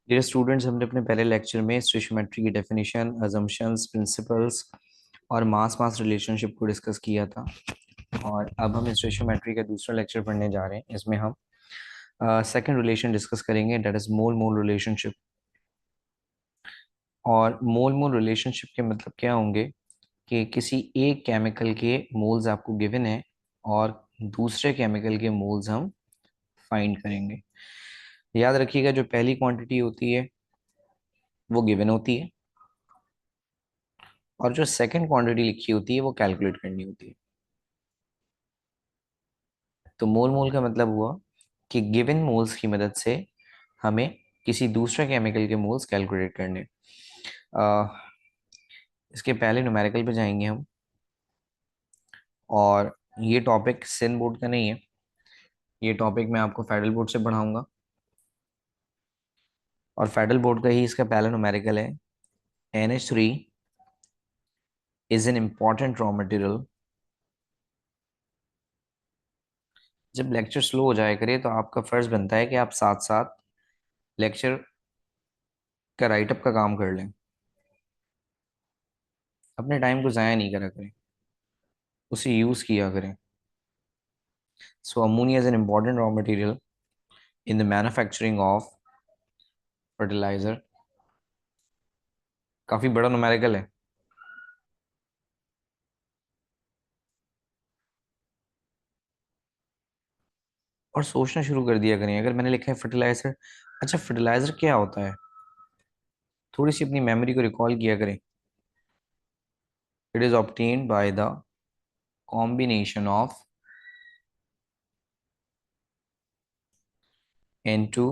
Dear students, हमने अपने पहले लेक्चर में स्टोइशियोमेट्री की डेफिनेशन, अजम्पशंस, प्रिंसिपल्स और मास मास रिलेशनशिप को डिस्कस किया था। और अब हम स्टोइशियोमेट्री का दूसरा लेक्चर पढ़ने जा रहे हैं। इसमें हम सेकंड रिलेशन डिस्कस करेंगे, that is mole mole relationship. और मोल मोल रिलेशनशिप के मतलब क्या होंगे कि किसी एक केमिकल के मोल्स आपको गिवन है और दूसरे केमिकल के मोल्स हम फाइंड करेंगे। याद रखिएगा, जो पहली क्वांटिटी होती है वो गिवन होती है और जो सेकंड क्वांटिटी लिखी होती है वो कैलकुलेट करनी होती है। तो मोल मोल का मतलब हुआ कि गिवन मोल्स की मदद से हमें किसी दूसरे केमिकल के मोल्स कैलकुलेट करने। अ, इसके पहले न्यूमेरिकल पे जाएंगे हम। और ये टॉपिक सिन बोर्ड का नहीं है, ये टॉपिक मैं आपको फेडरल बोर्ड से पढ़ाऊंगा और फेडरल बोर्ड का ही इसका पहला न्यूमेरिकल है। NH3 is an important raw material. जब लेक्चर स्लो हो जाया करे तो आपका फर्ज बनता है कि आप साथ साथ लेक्चर का राइटअप का काम कर लें, अपने टाइम को ज़ाया नहीं करा करें, उसे यूज़ किया करें। So ammonia is an important raw material in the manufacturing of fertilizer। काफी बड़ा न्यूमेरिकल है। और सोचना शुरू कर दिया करें अगर मैंने लिखा है फर्टिलाइजर, अच्छा फर्टिलाइजर क्या होता है, थोड़ी सी अपनी मेमोरी को रिकॉल किया करें। It is obtained by the combination of N2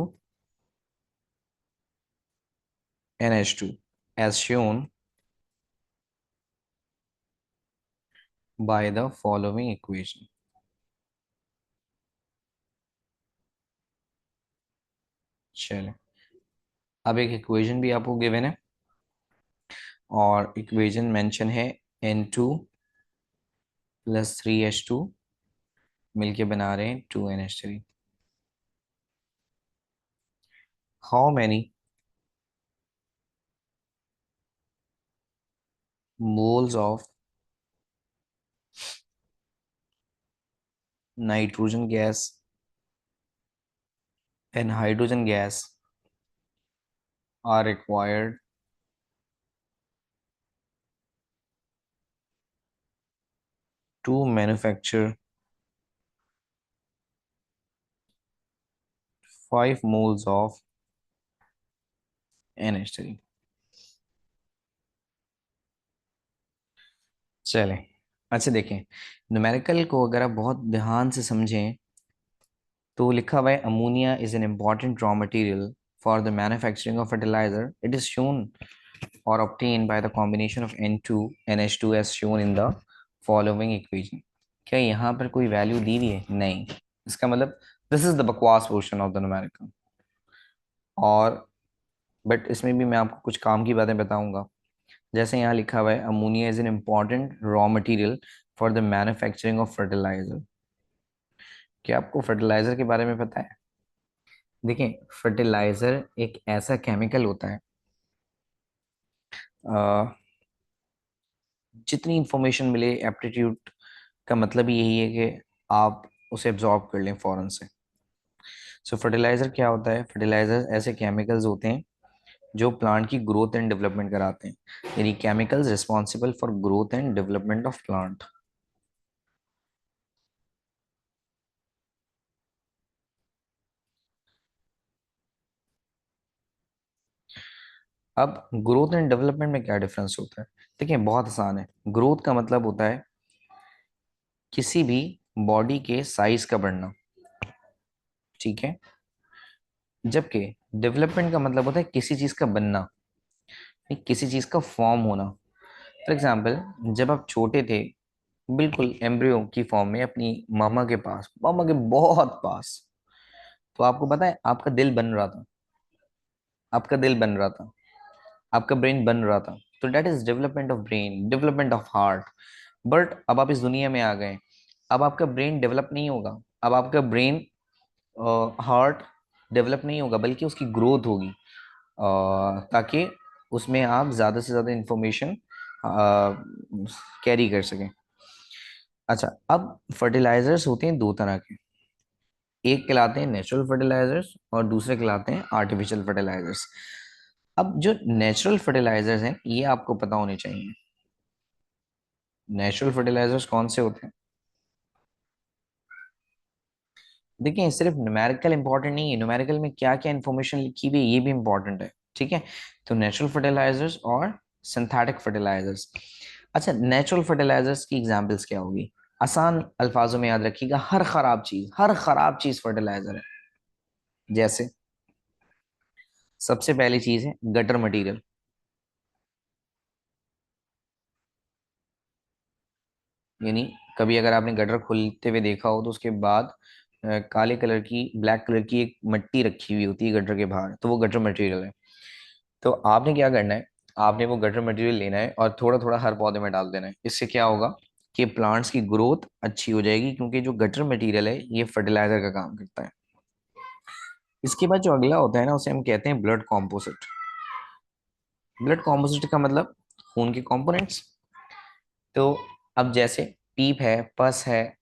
NH2 as shown by the following equation। चलें, अब एक इक्वेशन भी आपको गिवन है और इक्वेशन मेंशन है N2 प्लस 3H2 मिलके बना रहे हैं 2NH3। How many moles of nitrogen gas and hydrogen gas are required to manufacture 5 moles of NH3। चलें, अच्छा देखें, न्यूमेरिकल को अगर आप बहुत ध्यान से समझें तो लिखा हुआ है ammonia is an important raw material for the manufacturing of fertiliser. It is shown और obtained by the combination of N2 NH2 as shown in the following equation। क्या यहाँ पर कोई वैल्यू दी हुई है? नहीं। इसका मतलब दिस इज द बकवास पोर्शन ऑफ द न्यूमेरिकल। और बट इसमें भी मैं आपको कुछ काम की बातें बताऊंगा। जैसे यहाँ लिखा हुआ है ammonia is an important raw material for the manufacturing of fertiliser. क्या आपको फर्टिलाइजर के बारे में पता है? देखें, फर्टिलाइजर एक ऐसा केमिकल होता है, अ, जितनी इंफॉर्मेशन मिले एप्टीट्यूड का मतलब ही यही है कि आप उसे एब्जॉर्ब कर लें फौरन से। सो फर्टिलाइजर क्या होता है? फर्टिलाइजर ऐसे केमिकल्स होते हैं जो प्लांट की ग्रोथ एंड डेवलपमेंट कराते हैं, यानी chemicals responsible for growth and development of plant. अब ग्रोथ एंड डेवलपमेंट में क्या डिफरेंस होता है? देखिए, बहुत आसान है। ग्रोथ का मतलब होता है किसी भी बॉडी के साइज का बढ़ना, ठीक है। जबकि डेवलपमेंट का मतलब होता है किसी चीज का बनना, किसी चीज का फॉर्म होना। फॉर एग्जाम्पल, जब आप छोटे थे, बिल्कुल एम्ब्रियो की फॉर्म में अपनी मामा के पास, मामा के बहुत पास, तो आपको पता है आपका दिल बन रहा था, आपका दिल बन रहा था, आपका ब्रेन बन रहा था। तो that is development of brain, development of heart. But अब आप इस दुनिया में आ गए, अब आपका ब्रेन डेवलप नहीं होगा, अब आपका ब्रेन हार्ट डेवलप नहीं होगा, बल्कि उसकी ग्रोथ होगी। ताकि उसमें आप ज़्यादा से ज़्यादा इंफॉर्मेशन कैरी कर सकें। अच्छा, अब फर्टिलाइजर्स होते हैं दो तरह के, एक कहलाते हैं नेचुरल फर्टिलाइजर्स और दूसरे कहलाते हैं आर्टिफिशियल फर्टिलाइजर्स। अब जो नेचुरल फर्टिलाइजर्स हैं ये आपको पता होने चाहिए। नेचुरल फर्टिलाइजर्स कौन से होते हैं? देखिए, सिर्फ न्यूमेरिकल इंपॉर्टेंट नहीं है, न्यूमेरिकल में क्या क्या इंफॉर्मेशन लिखी हुई है ये भी इंपॉर्टेंट है, ठीक है। तो नेचुरल फर्टिलाइजर्स और सिंथेटिक फर्टिलाइजर्स। अच्छा, नेचुरल फर्टिलाइजर्स की एग्जांपल्स क्या होगी? आसान अल्फाजों में याद रखिएगा, हर खराब चीज फर्टिलाइजर है। जैसे सबसे पहली चीज है गटर मटेरियल। यानी कभी अगर आपने गटर खुलते हुए देखा हो तो उसके बाद काले कलर की, ब्लैक कलर की एक मिट्टी रखी हुई होती है गटर के बाहर, तो वो गटर मटेरियल है। तो आपने क्या करना है, आपने वो गटर मटेरियल लेना है और थोड़ा थोड़ा हर पौधे में डाल देना है। इससे क्या होगा कि प्लांट्स की ग्रोथ अच्छी हो जाएगी, क्योंकि जो गटर मटेरियल है ये फर्टिलाइजर का काम करता है। इसके बाद जो अगला होता है ना, उसे हम कहते हैं ब्लड कॉम्पोजिट। ब्लड कॉम्पोजिट का मतलब खून के कंपोनेंट्स। तो अब जैसे पीप है, पस है,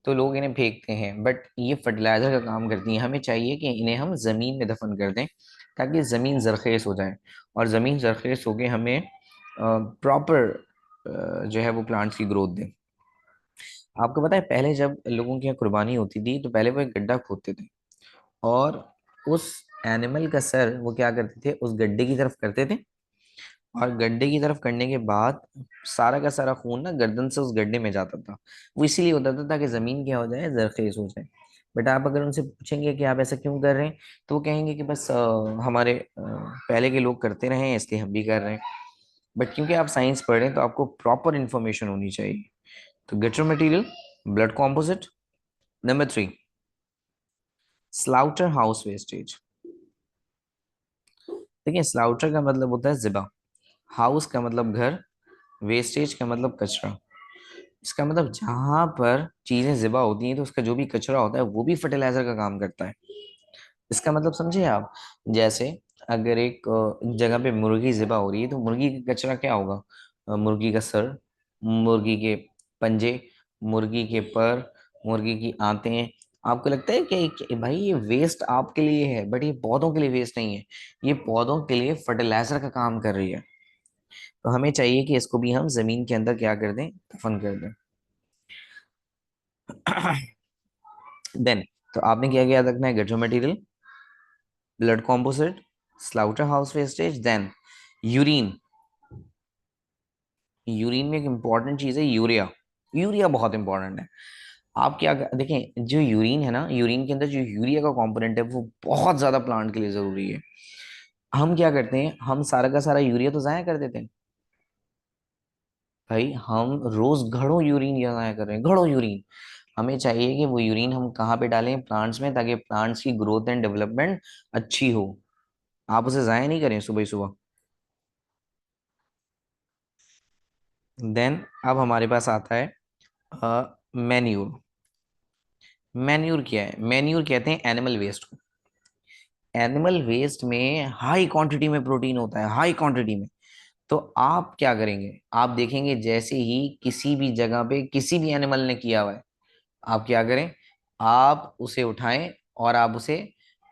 तो लोग इन्हें फेंकते हैं, बट ये फर्टिलाइजर का काम करती है। हमें चाहिए कि इन्हें हम जमीन में दफन कर दें ताकि जमीन जरखेज हो जाए, और जमीन जरखेज होके हमें प्रॉपर जो है वो प्लांट्स की ग्रोथ दे। आपको पता है पहले जब लोगों की यहाँ कुर्बानी होती थी तो पहले वो एक गड्ढा खोदते थे, और उस एनिमल का सर वो क्या करते थे, उस गड्ढे की तरफ करते थे, और गड्ढे की तरफ करने के बाद सारा का सारा खून ना गर्दन से उस गड्ढे में जाता था। वो इसीलिए होता था ताकि जमीन क्या हो जाए, जरखेज हो जाए। बट आप अगर उनसे पूछेंगे कि आप ऐसा क्यों कर रहे हैं, तो वो कहेंगे कि बस हमारे पहले के लोग करते रहे हैं इसलिए हम भी कर रहे हैं। बट क्योंकि आप साइंस पढ़ रहे हैं तो आपको प्रॉपर इंफॉर्मेशन होनी चाहिए। तो gutter material, blood composite. Number 3, slaughter house wastage. देखिए, स्लाउटर का मतलब होता है जिबा, हाउस का मतलब घर, वेस्टेज का मतलब कचरा। इसका मतलब जहां पर चीजें जिबा होती हैं तो उसका जो भी कचरा होता है वो भी फर्टिलाइजर का काम करता है। इसका मतलब समझे आप? जैसे अगर एक जगह पे मुर्गी जिबा हो रही है तो मुर्गी का कचरा क्या होगा? मुर्गी का सर, मुर्गी के पंजे, मुर्गी के पर, मुर्गी की आंतें। आपको लगता है कि भाई ये वेस्ट आपके लिए है, बट ये पौधों के लिए वेस्ट नहीं है, ये पौधों के लिए फर्टिलाइजर का काम कर रही है। तो हमें चाहिए कि इसको भी हम जमीन के अंदर क्या कर दें, दफन कर दें। देन, तो आपने क्या क्या याद रखना है? Gutter material, blood composite, slaughter house wastage, then urine. Urine में एक इंपॉर्टेंट चीज है यूरिया। यूरिया बहुत इंपॉर्टेंट है। आप क्या देखें, जो यूरिन है ना, यूरिन के अंदर जो यूरिया का कंपोनेंट है वो बहुत ज्यादा प्लांट के लिए जरूरी है। हम क्या करते हैं, हम सारा का सारा यूरिया तो जाया कर देते हैं। भाई हम रोज घड़ों यूरिन जाया कर रहे हैं, घड़ों यूरिन। हमें चाहिए कि वो यूरिन हम कहाँ पे डालें, प्लांट्स में, ताकि प्लांट्स की ग्रोथ एंड डेवलपमेंट अच्छी हो। आप उसे जाया नहीं करें सुबह सुबह। देन अब हमारे पास आता है मैन्यूर। मैन्यूर क्या है? मैन्यूर कहते हैं एनिमल वेस्ट को। एनिमल वेस्ट में हाई क्वांटिटी में प्रोटीन होता है, हाई क्वांटिटी में। तो आप क्या करेंगे, आप देखेंगे जैसे ही किसी भी जगह पे किसी भी एनिमल ने किया हुआ है, आप क्या करें, आप उसे उठाएं और आप उसे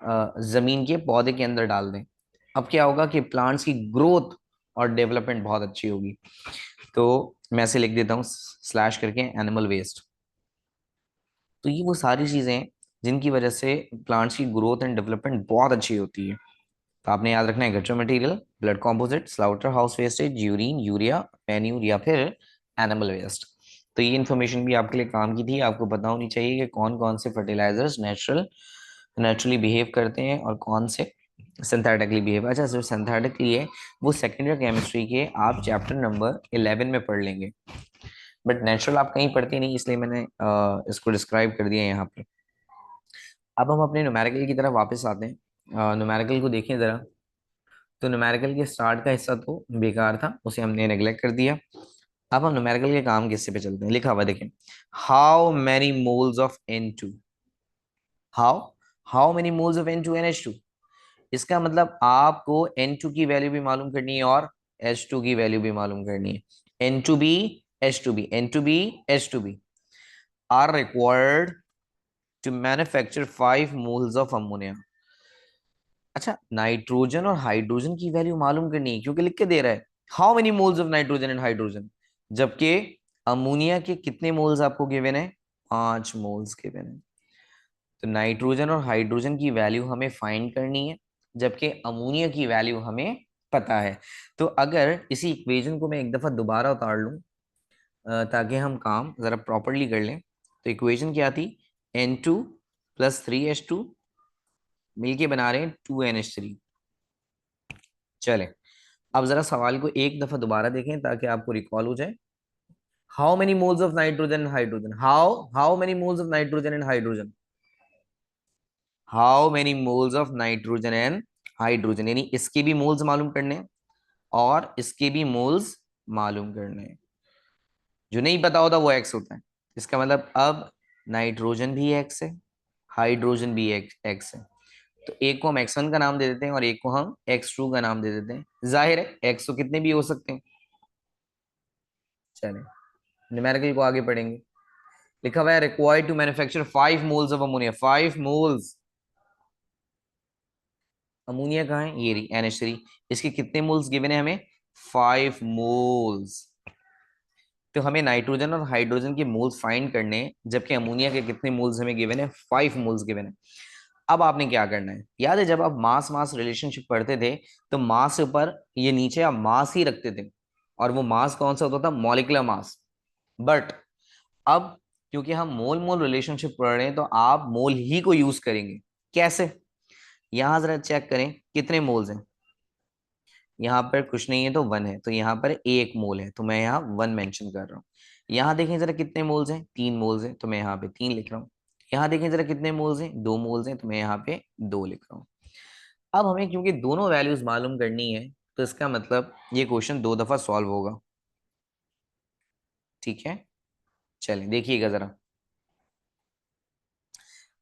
जमीन के पौधे के अंदर डाल दें। अब क्या होगा कि प्लांट्स की ग्रोथ और डेवलपमेंट बहुत अच्छी होगी। तो मैं ऐसे लिख देता हूँ स्लैश करके एनिमल वेस्ट। तो ये वो सारी चीजें हैं जिनकी वजह से प्लांट्स की ग्रोथ एंड डेवलपमेंट बहुत अच्छी होती है। तो आपने याद रखना है gutter material, blood composite, slaughter house wastage, urine, urea, manure या फिर एनिमल वेस्ट। तो ये इन्फॉर्मेशन भी आपके लिए काम की थी, आपको पता होनी चाहिए कि कौन कौन से फर्टिलाइजर्स नेचुरली बिहेव करते हैं और कौन से सिंथेटिकली बिहेव। अच्छा, जो सिंथेटिकली है वो सेकेंड ईयर केमिस्ट्री के आप चैप्टर नंबर 11 में पढ़ लेंगे, बट नेचुरल आप कहीं पढ़ते नहीं, इसलिए मैंने इसको डिस्क्राइब कर दिया यहाँ पे। अब हम अपने न्यूमेरिकल की तरफ वापस आते हैं। न्यूमेरिकल को देखें जरा। तो न्यूमेरिकल के स्टार्ट का हिस्सा तो बेकार था, उसे हमने नेग्लेक्ट कर दिया। अब हम न्यूमेरिकल के काम के हिस्से पे चलते हैं। लिखा हुआ देखें, how many moles of N2। How how many moles of N2NH2। इसका मतलब आपको N2 की वैल्यू भी मालूम करनी है और H2 की वैल्यू भी मालूम करनी है। N2B H2B N2B H2B are required to manufacture 5 moles of ammonia। अच्छा, नाइट्रोजन और हाइड्रोजन की वैल्यू मालूम करनी है क्योंकि लिख के दे रहा है how many moles of nitrogen and hydrogen, जबकि अमोनिया के कितने मोल्स आपको गिवन है, 5 मोल्स गिवन है। तो नाइट्रोजन और हाइड्रोजन की वैल्यू हमें फाइंड करनी है, जबकि अमोनिया की वैल्यू हमें पता है। तो अगर इसी इक्वेशन को मैं एक दफा दोबारा उतार लूं ताकि हम काम जरा प्रॉपरली कर लें, तो इक्वेशन क्या थी, N2 + 3H2 मिलके बना रहे हैं 2NH3। चले, अब जरा सवाल को एक दफा दोबारा देखें ताकि आपको रिकॉल हो जाए। How many moles of nitrogen and hydrogen, how many moles of nitrogen and hydrogen, how many moles of nitrogen and hydrogen, यानी इसके भी मोल्स मालूम करने हैं और इसके भी मोल्स मालूम करने हैं। जो नहीं पता होता वो एक्स होता है। इसका मतलब अब नाइट्रोजन भी एक्स है, हाइड्रोजन भी एक्स है। तो एक को हम x1 का नाम दे देते हैं और एक को हम x2 का नाम दे देते हैं। जाहिर है x तो कितने भी हो सकते हैं। चलें, न्यूमेरिकल को आगे पढ़ेंगे। लिखा हुआ है required to manufacture 5 moles of ammonia, 5 moles. Ammonia कहाँ है, ये रही NH3। इसके कितने मोल्स गिवन है हमें, 5 मोल्स। तो हमें नाइट्रोजन और हाइड्रोजन के मोल्स फाइंड करने हैं, जबकि अमोनिया के कितने मोल्स हमें गिवन है, 5 मोल्स गिवन है। अब आपने क्या करना है, याद है जब आप मास मास रिलेशनशिप पढ़ते थे तो मास से ऊपर ये नीचे आप मास ही रखते थे, और वो मास कौन सा होता था, मॉलिक्यूलर मास। बट अब क्योंकि हम मोल मोल रिलेशनशिप पढ़ रहे हैं तो आप मोल ही को यूज करेंगे। कैसे, यहां जरा चेक करें कितने मोल्स हैं। यहाँ पर कुछ नहीं है तो 1 है, तो यहाँ पर 1 मोल है तो मैं यहाँ 1 मेंशन कर रहा हूँ। यहाँ देखें जरा कितने मोल्स हैं, 3 मोल्स हैं तो मैं यहाँ पे 3 लिख रहा हूँ। यहाँ देखें जरा कितने मोल्स हैं, 2 मोल्स हैं तो मैं यहाँ पे 2 लिख रहा हूँ। अब हमें क्योंकि दोनों वैल्यूज मालूम करनी है तो इसका मतलब ये क्वेश्चन 2 दफा सॉल्व होगा। ठीक है, चलें देखिएगा जरा।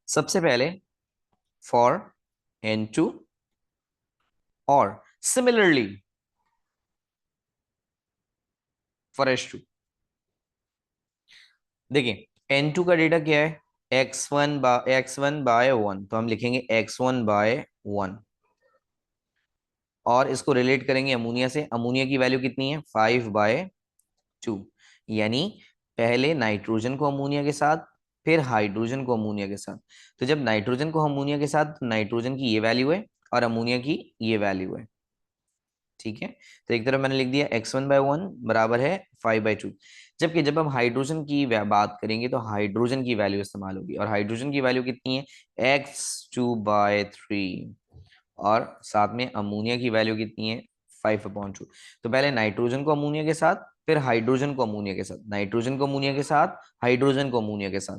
सबसे पहले फॉर N2 और सिमिलरली फॉर H2। देखिए N2 का डेटा क्या है, x1/1, तो हम लिखेंगे x1/1 और इसको रिलेट करेंगे अमोनिया से। अमोनिया की वैल्यू कितनी है, 5/2, यानी पहले नाइट्रोजन को अमोनिया के साथ फिर हाइड्रोजन को अमोनिया के साथ। तो जब नाइट्रोजन को अमोनिया के साथ, तो नाइट्रोजन की ये वैल्यू है और अमोनिया की ये वैल्यू है। ठीक है, तो एक तरफ मैंने लिख दिया x1/1 बराबर है 5/2। जबकि जब हम हाइड्रोजन की बात करेंगे तो हाइड्रोजन की वैल्यू इस्तेमाल होगी, और हाइड्रोजन की वैल्यू कितनी है, x2/3, और साथ में अमोनिया की वैल्यू कितनी है, 5/2। तो पहले नाइट्रोजन को अमोनिया के साथ फिर हाइड्रोजन को अमोनिया के साथ, नाइट्रोजन को अमोनिया के साथ, हाइड्रोजन को अमोनिया के साथ।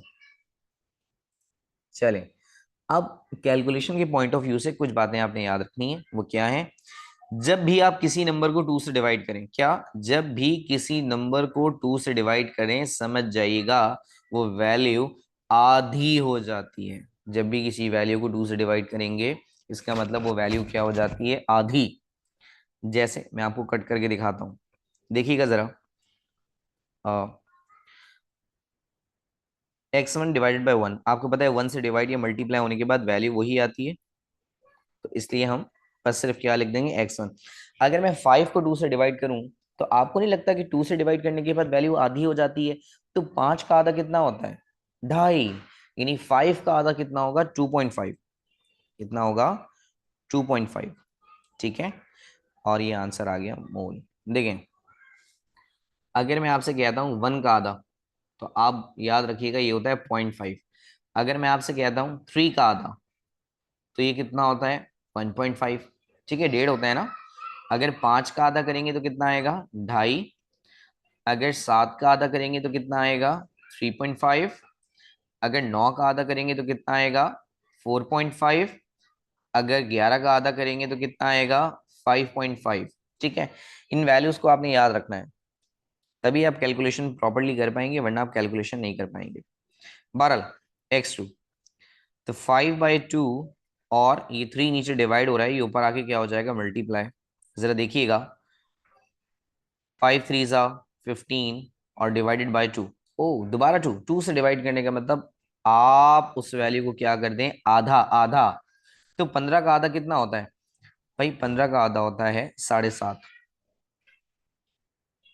चलें, अब कैलकुलेशन के पॉइंट ऑफ व्यू से कुछ बातें आपने याद रखनी है। वो क्या है, जब भी आप किसी नंबर को 2 से डिवाइड करें, क्या, जब भी किसी नंबर को 2 से डिवाइड करें, समझ जाइएगा वो वैल्यू आधी हो जाती है। जब भी किसी वैल्यू को 2 से डिवाइड करेंगे इसका मतलब वो वैल्यू क्या हो जाती है, आधी। जैसे मैं आपको कट करके दिखाता हूं, देखिएगा जरा। x1/1, आपको पता है 1 से डिवाइड या मल्टीप्लाई होने के बाद वैल्यू वही आती है, तो इसलिए हम बस सिर्फ क्या लिख देंगे, x1। अगर मैं 5 को 2 से डिवाइड करूं तो आपको नहीं लगता कि 2 से डिवाइड करने के बाद वैल्यू आधी हो जाती है। तो 5 का आधा कितना होता है, 2.5, यानी 5 का आधा कितना होगा, 2.5। कितना होगा, 2.5। ठीक है, और ये आंसर आ गया मोल। देखें, अगर मैं आपसे कहता हूं 1 का आधा, तो आप याद रखिएगा ये होता है 0.5। अगर मैं आपसे कहता हूं 3 का आधा, तो ये कितना होता है, 1.5। ठीक है, 1.5 होता है ना। अगर 5 का आधा करेंगे तो कितना आएगा, 2.5। अगर 7 का आधा करेंगे तो कितना आएगा, 3.5। अगर 9 का आधा करेंगे तो कितना आएगा, 4.5। अगर 11 का आधा करेंगे तो कितना आएगा, 5.5। ठीक है, इन वैल्यूज को आपने याद रखना है, तभी आप कैलकुलेशन प्रॉपरली कर पाएंगे, वरना आप कैलकुलेशन नहीं कर पाएंगे। बहरहाल x2, तो 5/2 और ये 3 नीचे डिवाइड हो रहा है, ये ऊपर आके क्या हो जाएगा, मल्टीप्लाई। जरा देखिएगा, 5 3 जा 15 और डिवाइडेड बाय 2। ओ दोबारा 2 से डिवाइड करने का मतलब आप उस वैल्यू को क्या कर दें, आधा आधा। तो 15 का आधा कितना होता है भाई, 15 का आधा होता है 7.5।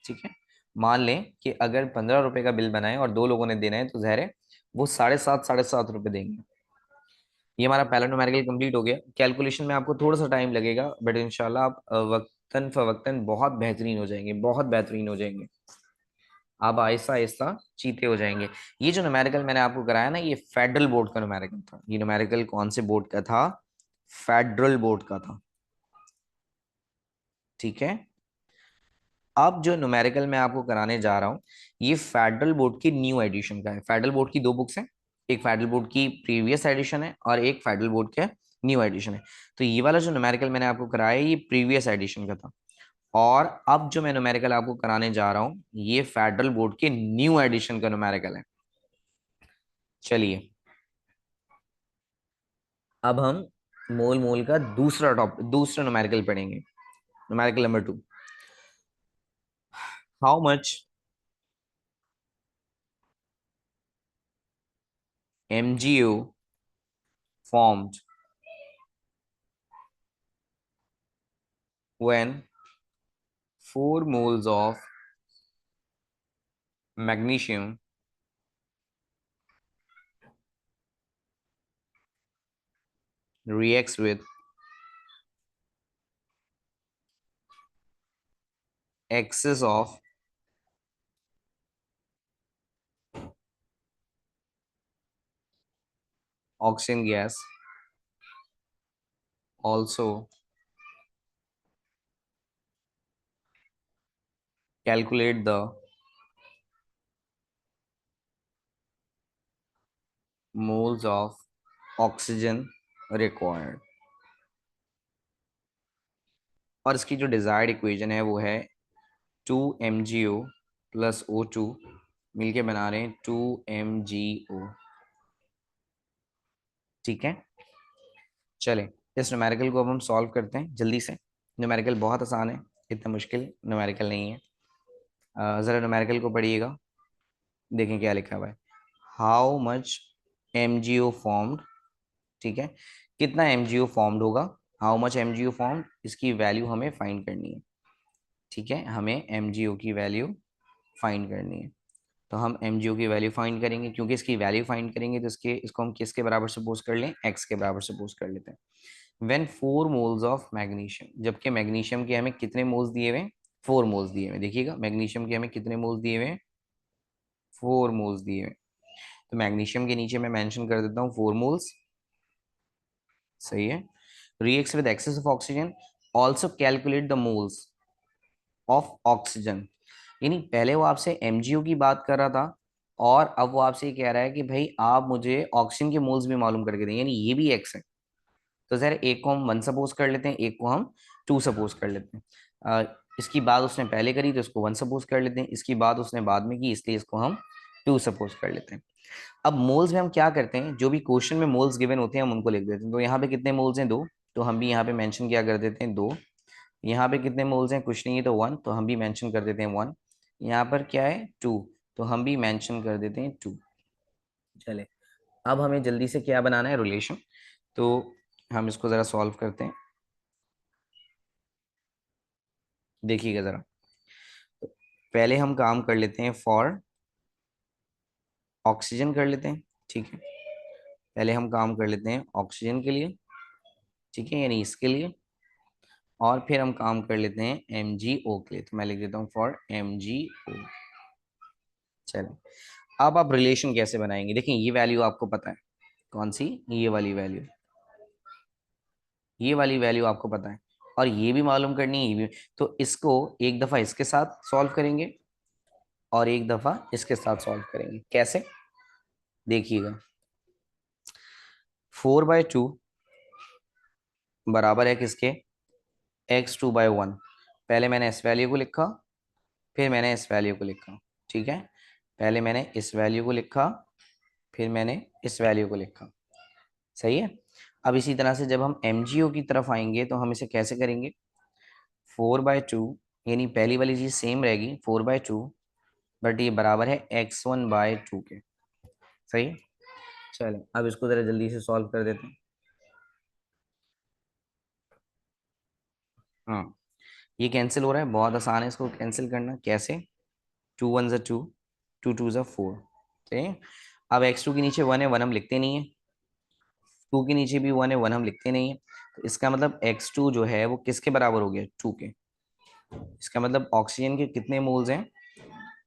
ठीक है, मान लें कि अगर 15 रुपए का बिल बनाए और 2 लोगों ने देना है, तो जहर है वो 7.5 रुपए देंगे। ये हमारा पहला न्यूमेरिकल कंप्लीट हो गया। कैलकुलेशन में आपको थोड़ा सा टाइम लगेगा, बट इंशाल्लाह आप वक्तन फवक्तन बहुत बेहतरीन हो जाएंगे, बहुत बेहतरीन हो जाएंगे। आप आहिस्ता आहिस्ता चीते हो जाएंगे। ये जो न्यूमेरिकल मैंने आपको कराया ना, ये फेडरल बोर्ड का न्यूमेरिकल था। ये न्यूमेरिकल कौन से बोर्ड का था, फेडरल बोर्ड का था। ठीक है, अब जो न्यूमेरिकल मैं आपको कराने जा रहा हूँ, ये फेडरल बोर्ड की न्यू एडिशन का है। फेडरल बोर्ड की 2 बुक्स हैं, एक फेडरल बोर्ड की प्रीवियस एडिशन है और एक फेडरल बोर्ड का न्यू एडिशन है। तो ये वाला जो न्यूमेरिकल मैंने आपको कराया है, ये प्रीवियस एडिशन का था। और अब जो मैं न्यूमेरिकल आपको कराने जा रहा हूँ, ये फेडरल बोर्ड के न्यू एडिशन का न्यूमेरिकल है। चलिए, अब हम मोल मोल का दूसरा न्यूमेरिकल पढ़ेंगे। Numerical number 2, how much MgO formed when 4 moles of magnesium reacts with excess of oxygen gas. Also, calculate the moles of oxygen required. और इसकी जो डिजायर्ड इक्वेशन है वो है 2 MgO प्लस O2 मिलके बना रहे हैं 2 MgO। ठीक है, चलें इस न्यूमेरिकल को अब हम सॉल्व करते हैं जल्दी से। न्यूमेरिकल बहुत आसान है, इतना मुश्किल न्यूमेरिकल नहीं है। ज़रा न्यूमेरिकल को पढ़िएगा, देखें क्या लिखा हुआ है। हाउ मच MgO फॉर्म्ड, ठीक है, कितना MgO फॉर्म्ड होगा, हाउ मच MgO फॉर्म्ड, इसकी वैल्यू हमें फाइंड करनी है। ठीक है, हमें MgO की वैल्यू फाइंड करनी है। तो हम MgO की वैल्यू फाइंड करेंगे, क्योंकि इसकी वैल्यू फाइंड करेंगे तो इसको हम किसके बराबर सपोज कर लें, x के बराबर सपोज कर लेते हैं। व्हेन 4 मोल्स ऑफ मैग्नीशियम, जबकि मैग्नीशियम के हमें कितने मोल्स दिए हुए हैं, 4 मोल्स दिए हुए हैं। देखिएगा मैग्नीशियम के हमें कितने मोल्स दिए हुए हैं, 4 मोल्स दिए हुए हैं। तो मैग्नीशियम के नीचे मैं मेंशन कर देता हूँ 4 मोल्स। सही है, reacts with excess of oxygen, also calculate the moles of oxygen। यानी पहले वो आपसे MgO की बात कर रहा था, और अब वो आपसे ये कह रहा है कि भाई आप मुझे ऑक्सीजन के मोल्स भी मालूम करके दें, यानी ये भी x है। तो जरा एक को हम 1 सपोज कर लेते हैं, एक को हम 2 सपोज कर लेते हैं। इसकी बात उसने पहले करी तो इसको 1 सपोज कर लेते हैं, इसकी बात उसने बाद में की इसलिए इसको हम 2 सपोज कर लेते हैं। अब मोल्स में हम क्या करते हैं, जो भी क्वेश्चन में मोल्स गिवन होते हैं हम उनको लिख देते हैं। तो यहाँ पे कितने मोल्स हैं, 2, तो हम भी यहाँ पे मेंशन क्या कर देते हैं, 2। यहाँ पे कितने मोल्स हैं, कुछ नहीं है तो 1, तो हम भी मेंशन कर देते हैं 1। यहाँ पर क्या है, 2, तो हम भी मेंशन कर देते हैं 2। चले, अब हमें जल्दी से क्या बनाना है, रिलेशन। तो हम इसको जरा सॉल्व करते हैं, देखिएगा जरा। तो पहले हम काम कर लेते हैं फॉर ऑक्सीजन कर लेते हैं। ठीक है, पहले हम काम कर लेते हैं ऑक्सीजन के लिए, ठीक है, यानी इसके लिए। और फिर हम काम कर लेते हैं MgO के लिए, तो मैं लिख देता हूँ फॉर MgO। चलो, अब आप रिलेशन कैसे बनाएंगे, देखें ये वैल्यू आपको पता है कौन सी, ये वाली वैल्यू, ये वाली वैल्यू आपको पता है, और ये भी मालूम करनी है, ये भी। तो इसको एक दफा इसके साथ सॉल्व करेंगे और एक दफा इसके साथ सॉल्व करेंगे। कैसे, देखिएगा, 4/2 बराबर है किसके, x2/1। पहले मैंने इस वैल्यू को लिखा, फिर मैंने इस वैल्यू को लिखा। ठीक है, पहले मैंने इस वैल्यू को लिखा, फिर मैंने इस वैल्यू को लिखा। सही है, अब इसी तरह से जब हम MgO की तरफ आएंगे तो हम इसे कैसे करेंगे, 4/2, यानी पहली वाली चीज सेम रहेगी 4/2, बट ये बराबर है x1/2 के। सही। चलो अब इसको जरा जल्दी से सॉल्व कर देते हैं। हाँ, ये कैंसिल हो रहा है, बहुत आसान है इसको कैंसिल करना। कैसे, 2 1 ज़ा 2, 2 2 ज़ा 4। ठीक है। अब x2 के नीचे 1 है, 1 हम लिखते नहीं है, 2 के नीचे भी 1 है, 1 हम लिखते नहीं है। तो इसका मतलब x2 जो है वो किसके बराबर हो गया, 2 के। इसका मतलब ऑक्सीजन के कितने मोल्स हैं,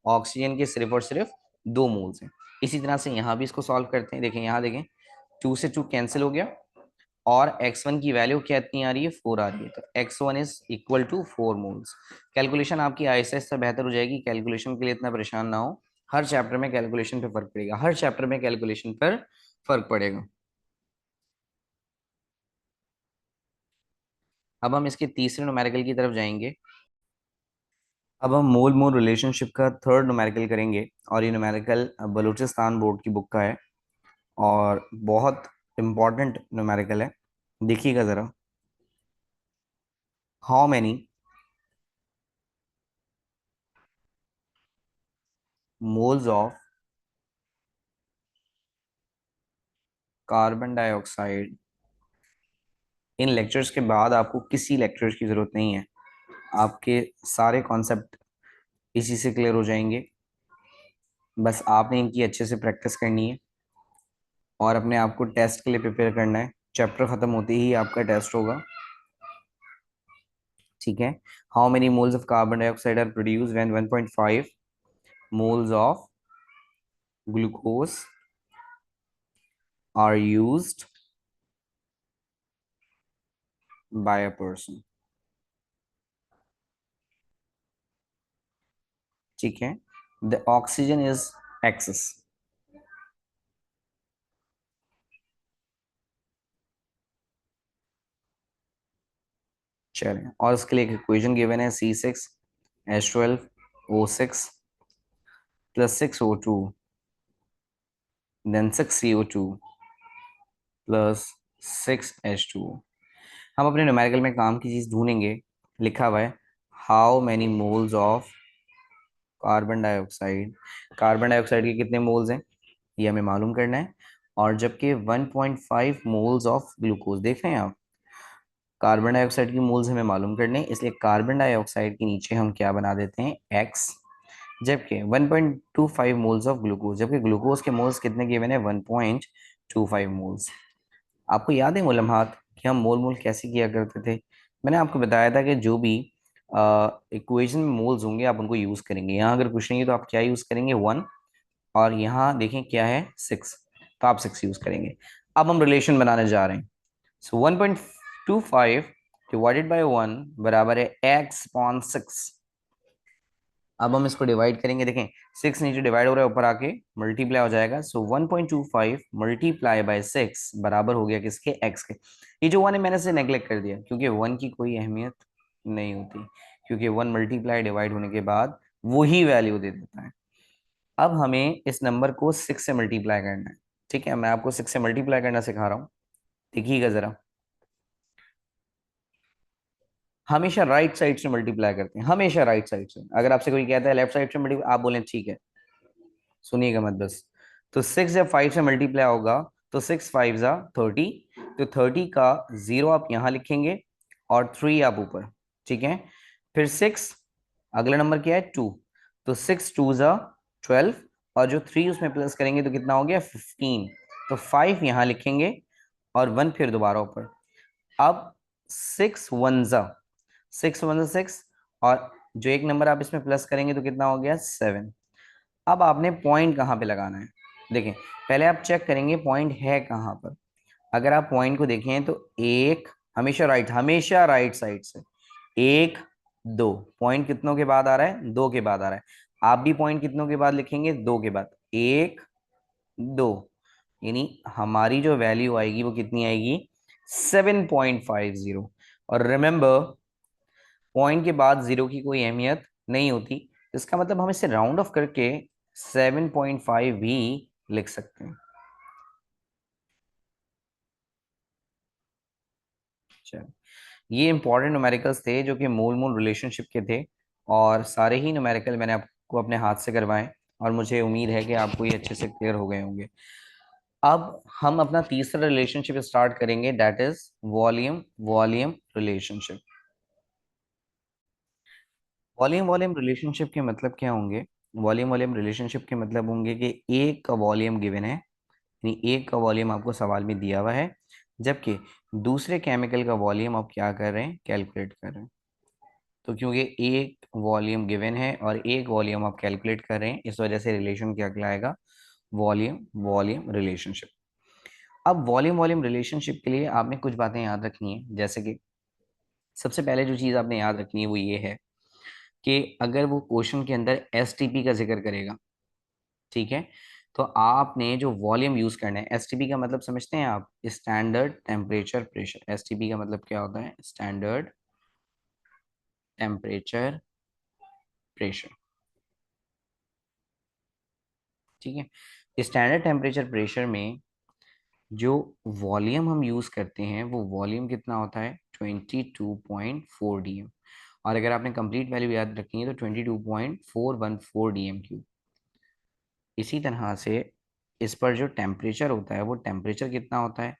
ऑक्सीजन के सिर्फ और सिर्फ 2 मोल्स हैं। इसी तरह से यहाँ भी इसको सॉल्व करते हैं। देखें यहाँ देखें, 2 से 2 कैंसिल हो गया, और x1 की वैल्यू क्या इतनी आ रही है, 4 आ रही है। तो x1 is equal to 4 moles. Calculation आपकी आहिस्ता आहिस्ता बेहतर हो जाएगी, कैलकुलेशन के लिए इतना परेशान ना हो। हर चैप्टर में कैलकुलेशन पे फर्क पड़ेगा, हर चैप्टर में कैलकुलेशन पर फर्क पड़ेगा। अब हम इसके तीसरे न्यूमेरिकल की तरफ जाएंगे। अब हम मोल मोल रिलेशनशिप का थर्ड न्यूमेरिकल करेंगे, और ये न्यूमेरिकल बलूचिस्तान बोर्ड की बुक का है, और बहुत इंपॉर्टेंट न्यूमेरिकल है। देखिएगा जरा, how many moles of carbon dioxide. In lectures के बाद आपको किसी लेक्चर्स की जरूरत नहीं है, आपके सारे कॉन्सेप्ट इसी से क्लियर हो जाएंगे। बस आपने इनकी अच्छे से प्रैक्टिस करनी है, और अपने आप को टेस्ट के लिए प्रिपेयर करना है। चैप्टर खत्म होते ही आपका टेस्ट होगा। ठीक है। How many moles of carbon dioxide are produce when 1.5 moles of glucose are used by a person. ठीक है। The oxygen is excess. चलें, और इसके लिए एक इक्वेशन गिवन है, C6H12O6 plus 6O2 then 6CO2 plus 6H2। हम अपने न्यूमेरिकल में काम की चीज ढूंढेंगे। लिखा हुआ है how many moles of carbon dioxide. Carbon dioxide के कितने मोल्स हैं ये हमें मालूम करना है, और जबकि 1.5 मोल्स ऑफ ग्लूकोज। देख रहे हैं आप, कार्बन डाइऑक्साइड की मोल्स हमें मालूम करने हैं, इसलिए कार्बन डाइऑक्साइड के नीचे हम क्या बना देते हैं, x। जबकि 1.25 मोल्स ऑफ ग्लूकोज, जबकि ग्लूकोज के मोल्स कितने गिवन है, 1.25 मोल्स। आपको याद है वो लम्हात कि हम मोल मोल कैसे किया करते थे। मैंने आपको बताया था कि जो भी इक्वेशन में मोल्स होंगे आप उनको यूज करेंगे। यहाँ अगर पूछेंगे तो आप क्या यूज करेंगे, 1, और यहाँ देखें क्या है, 6, तो आप 6 यूज करेंगे। अब हम रिलेशन बनाने जा रहे हैं। सो 1.25 डिवाइडेड बाय 1 बराबर है x/6। अब हम इसको डिवाइड करेंगे। देखें 6 नीचे डिवाइड हो रहा है, ऊपर आके मल्टीप्लाई हो जाएगा। सो 1.25 मल्टीप्लाई बाय 6 बराबर हो गया किसके, x के। ये जो 1 है मैंने इसे नेग्लेक्ट कर दिया, क्योंकि 1 की कोई अहमियत नहीं होती, क्योंकि 1 मल्टीप्लाई डिवाइड होने के बाद वही वैल्यू दे देता है। अब हमें इस नंबर को 6 से मल्टीप्लाई करना है। ठीक है, मैं आपको 6 से मल्टीप्लाई करना सिखा रहा हूँ, देखिएगा जरा। हमेशा राइट साइड से मल्टीप्लाई करते हैं, हमेशा राइट साइड से। अगर आपसे कोई कहता है लेफ्ट साइड से मल्टीप्लाई, आप बोलें ठीक है, सुनिएगा मत बस। तो 6 जब 5 से मल्टीप्लाई होगा तो 6 5 ज़ा 30। तो 30 का 0 आप यहाँ लिखेंगे, और 3 आप ऊपर। ठीक है। फिर 6, अगला नंबर क्या है, 2। तो 6 2 ज़ा 12, और जो 3 उसमें प्लस करेंगे तो कितना हो गया, 15। तो 5 यहाँ लिखेंगे, और 1 फिर दोबारा ऊपर। अब 6 1 ज़ा 6, और जो एक नंबर आप इसमें प्लस करेंगे तो कितना हो गया, 7। अब आपने पॉइंट कहाँ पे लगाना है, देखें। पहले आप चेक करेंगे पॉइंट है कहाँ पर। अगर आप पॉइंट को देखें तो एक, हमेशा राइट साइड से, 1 2, पॉइंट कितनों के बाद आ रहा है, 2 के बाद आ रहा है। आप भी पॉइंट कितनों के बाद लिखेंगे, 2 के बाद, 1 2। यानी हमारी जो वैल्यू आएगी वो कितनी आएगी, 7.50। और रिमेंबर, पॉइंट के बाद 0 की कोई अहमियत नहीं होती। इसका मतलब हम इसे राउंड ऑफ करके 7.5 भी लिख सकते हैं। चलो, ये इंपॉर्टेंट न्यूमेरिकल्स थे जो कि मूल मूल रिलेशनशिप के थे, और सारे ही न्यूमेरिकल मैंने आपको अपने हाथ से करवाए, और मुझे उम्मीद है कि आपको ये अच्छे से क्लियर हो गए होंगे। अब हम अपना तीसरा रिलेशनशिप स्टार्ट करेंगे, that is volume volume relationship. Volume volume relationship के मतलब क्या होंगे? वॉल्यूम वॉल्यूम रिलेशनशिप के मतलब होंगे कि एक का वॉल्यूम गिवन है, यानी एक का वॉल्यूम आपको सवाल में दिया हुआ है, जबकि दूसरे केमिकल का वॉल्यूम आप क्या कर रहे हैं, कैलकुलेट कर रहे हैं। तो क्योंकि एक वॉल्यूम गिवन है और एक वॉल्यूम आप कैलकुलेट कर रहे हैं, इस वजह से रिलेशन क्या कहलाएगा, वॉल्यूम वॉल्यूम रिलेशनशिप। अब वॉल्यूम वॉल्यूम रिलेशनशिप के लिए आपने कुछ बातें याद रखनी है, जैसे कि सबसे पहले जो चीज़ आपने याद रखनी है वो ये है कि अगर वो क्वेश्चन के अंदर एसटीपी का जिक्र करेगा, ठीक है, तो आपने जो वॉल्यूम यूज करना है, एसटीपी का मतलब समझते हैं आप, स्टैंडर्ड टेम्परेचर प्रेशर। एसटीपी का मतलब क्या होता है, स्टैंडर्ड टेम्परेचर प्रेशर, ठीक है। स्टैंडर्ड टेम्परेचर प्रेशर में जो वॉल्यूम हम यूज करते हैं वो वॉल्यूम कितना होता है, 22.4 डीएम, और अगर आपने कंप्लीट वैल्यू याद रखनी है तो 22.414 डीएम क्यूब। इसी तरह से इस पर जो टेम्परेचर होता है वो टेम्परेचर कितना होता है,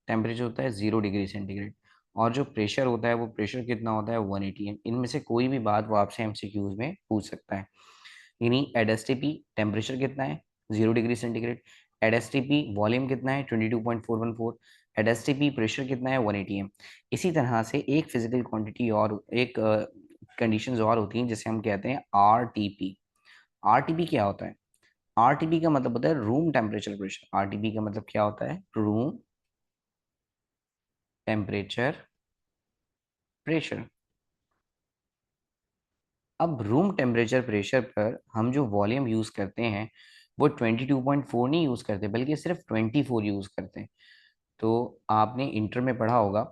टेम्परेचर होता है 0 डिग्री सेंटीग्रेड, और जो प्रेशर होता है वो प्रेशर कितना होता है, 180 एम। इनमें से कोई भी बात वो आपसे एमसीक्यूज में पूछ सकता है। यानी एट एसटीपी टेम्परेचर कितना है, 0 degree centigrade. At STP volume कितना है, 22.414। एट एसटीपी प्रेशर कितना है, 180 एम। इसी तरह से एक फिजिकल क्वांटिटी और एक कंडीशंस और होती हैं जिसे हम कहते हैं आरटीपी। आरटीपी क्या होता है, आरटीपी का मतलब होता है रूम टेम्परेचर प्रेशर। आरटीपी का मतलब क्या होता है, रूम टेम्परेचर प्रेशर। अब रूम टेम्परेचर प्रेशर पर हम जो वॉल्यूम यूज करते हैं वो 22.4 नहीं यूज करते, बल्कि सिर्फ 24 यूज करते हैं। तो आपने इंटर में पढ़ा होगा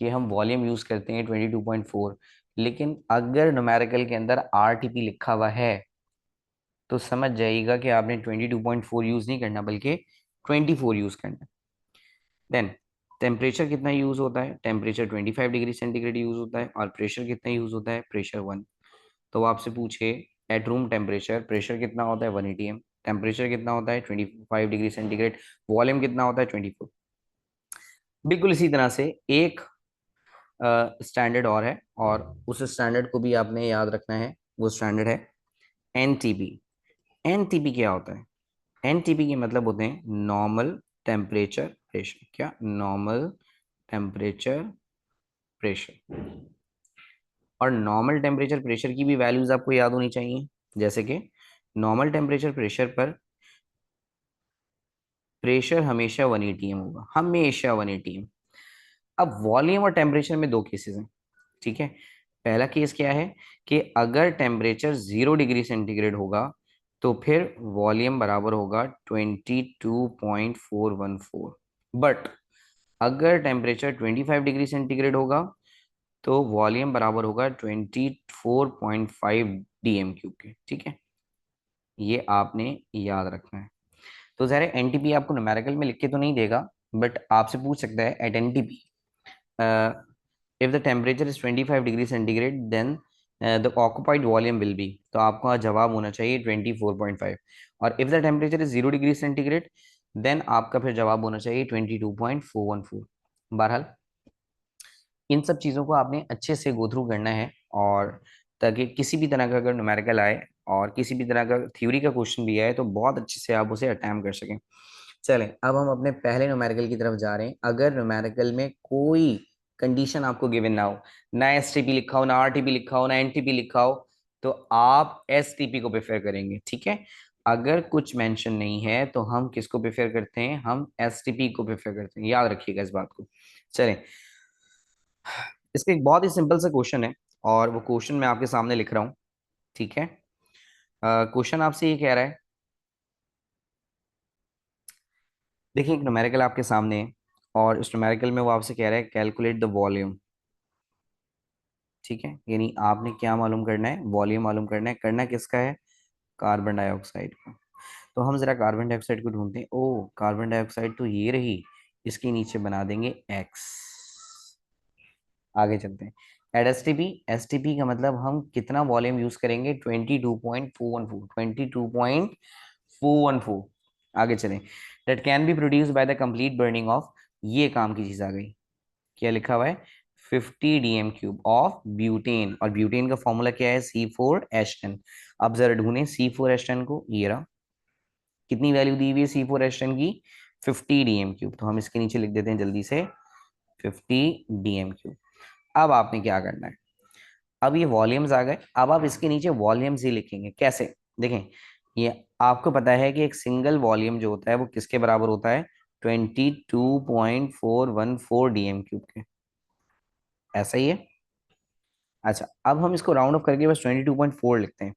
कि हम वॉल्यूम यूज करते हैं 22.4, लेकिन अगर न्यूमेरिकल के अंदर आरटीपी लिखा हुआ है तो समझ जाइएगा कि आपने 22.4 यूज नहीं करना, बल्कि 24 यूज करना। देन टेम्परेचर कितना यूज होता है, टेम्परेचर 25 डिग्री सेंटीग्रेड यूज होता है, और प्रेशर कितना यूज होता है, प्रेशर 1। तो वो आपसे पूछे एट रूम टेम्परेचर प्रेशर कितना होता है, 180 एम, टेम्परेचर कितना होता है 25 डिग्री सेंटीग्रेड, वॉल्यूम कितना होता है 24। बिल्कुल इसी तरह से एक स्टैंडर्ड और है, और उस स्टैंडर्ड को भी आपने याद रखना है। वो स्टैंडर्ड है एनटीपी। एनटीपी क्या होता है, एनटीपी के मतलब होते हैं नॉर्मल टेम्परेचर प्रेशर। क्या, नॉर्मल टेम्परेचर प्रेशर। और नॉर्मल टेम्परेचर प्रेशर की भी वैल्यूज आपको याद होनी चाहिए, जैसे कि नॉर्मल टेम्परेचर प्रेशर पर प्रेशर हमेशा 180 एम होगा, हमेशा 180 एम। अब वॉल्यूम और टेम्परेचर में दो केसेस हैं, ठीक है। पहला केस क्या है कि अगर टेम्परेचर 0 डिग्री सेंटीग्रेड होगा तो फिर वॉल्यूम बराबर होगा 22.414। बट अगर टेम्परेचर 25 डिग्री सेंटीग्रेड होगा तो वॉल्यूम बराबर होगा 24.5 डीएम क्यूब के, ठीक है। ये आपने याद रखना है। तो ज़रा एनटीपी आपको न्यूमेरिकल में लिख के तो नहीं देगा, बट आपसे पूछ सकता है at NTP if the temperature is 25 degree centigrade then the occupied volume will be, तो आपका जवाब होना चाहिए 24.5। और if the temperature is 0 degree centigrade then आपका फिर जवाब होना चाहिए 22.414। बहरहाल इन सब चीज़ों को आपने अच्छे से गो थ्रू करना है, और ताकि किसी भी तरह का अगर न्यूमेरिकल आए और किसी भी तरह का थ्योरी का क्वेश्चन भी आए तो बहुत अच्छे से आप उसे अटैम्प्ट कर सकें। चलें, अब हम अपने पहले न्यूमेरिकल की तरफ जा रहे हैं। अगर न्यूमेरिकल में कोई कंडीशन आपको गिवन ना हो, ना एसटीपी लिखा हो, ना आरटीपी लिखा हो, ना एनटीपी लिखा हो, तो आप एसटीपी को प्रेफर करेंगे, ठीक है। अगर कुछ मेंशन नहीं है तो हम किसको प्रेफर करते हैं, हम एसटीपी को प्रेफर करते हैं, याद रखिएगा इस बात को। चलें, इसका एक बहुत ही सिंपल सा क्वेश्चन है, और वो क्वेश्चन मैं आपके सामने लिख रहा हूँ, ठीक है। क्वेश्चन आपसे ये कह रहा है, देखिए एक न्यूमेरिकल आपके सामने है, और इस न्यूमेरिकल में वो आपसे कह रहा है कैलकुलेट द वॉल्यूम, ठीक है। यानी आपने क्या मालूम करना है, वॉल्यूम मालूम करना है। करना किसका है, कार्बन डाइऑक्साइड का। तो हम जरा कार्बन डाइऑक्साइड को ढूंढते हैं। ओ, कार्बन डाइऑक्साइड तो ये रही, इसके नीचे बना देंगे एक्स, आगे चलते हैं। एट एसटीपी, एसटीपी का मतलब हम कितना वॉल्यूम यूज करेंगे, 22.414, 22.414। आगे चलें। That can be produce by the complete burning of, ये काम की चीज आ गई। क्या लिखा हुआ है, 50 DM³ ऑफ ब्यूटेन, और ब्यूटेन का फॉर्मूला क्या है, C4H10। अब जरा ढूंढें C4H10 को, ये रहा। कितनी वैल्यू दी हुई है C4H10 की, 50 DM³। तो हम इसके नीचे लिख देते हैं जल्दी से, 50 DM³। अब आपने क्या करना है, अब ये वॉल्यूम्स आ गए, अब आप इसके नीचे वॉल्यूम्स ही लिखेंगे। कैसे, देखें, ये आपको पता है कि एक सिंगल वॉल्यूम जो होता है वो किसके बराबर होता है, 22.414 DM³ के। ऐसा ही है। अच्छा, अब हम इसको राउंड ऑफ करके बस 22.4 लिखते हैं।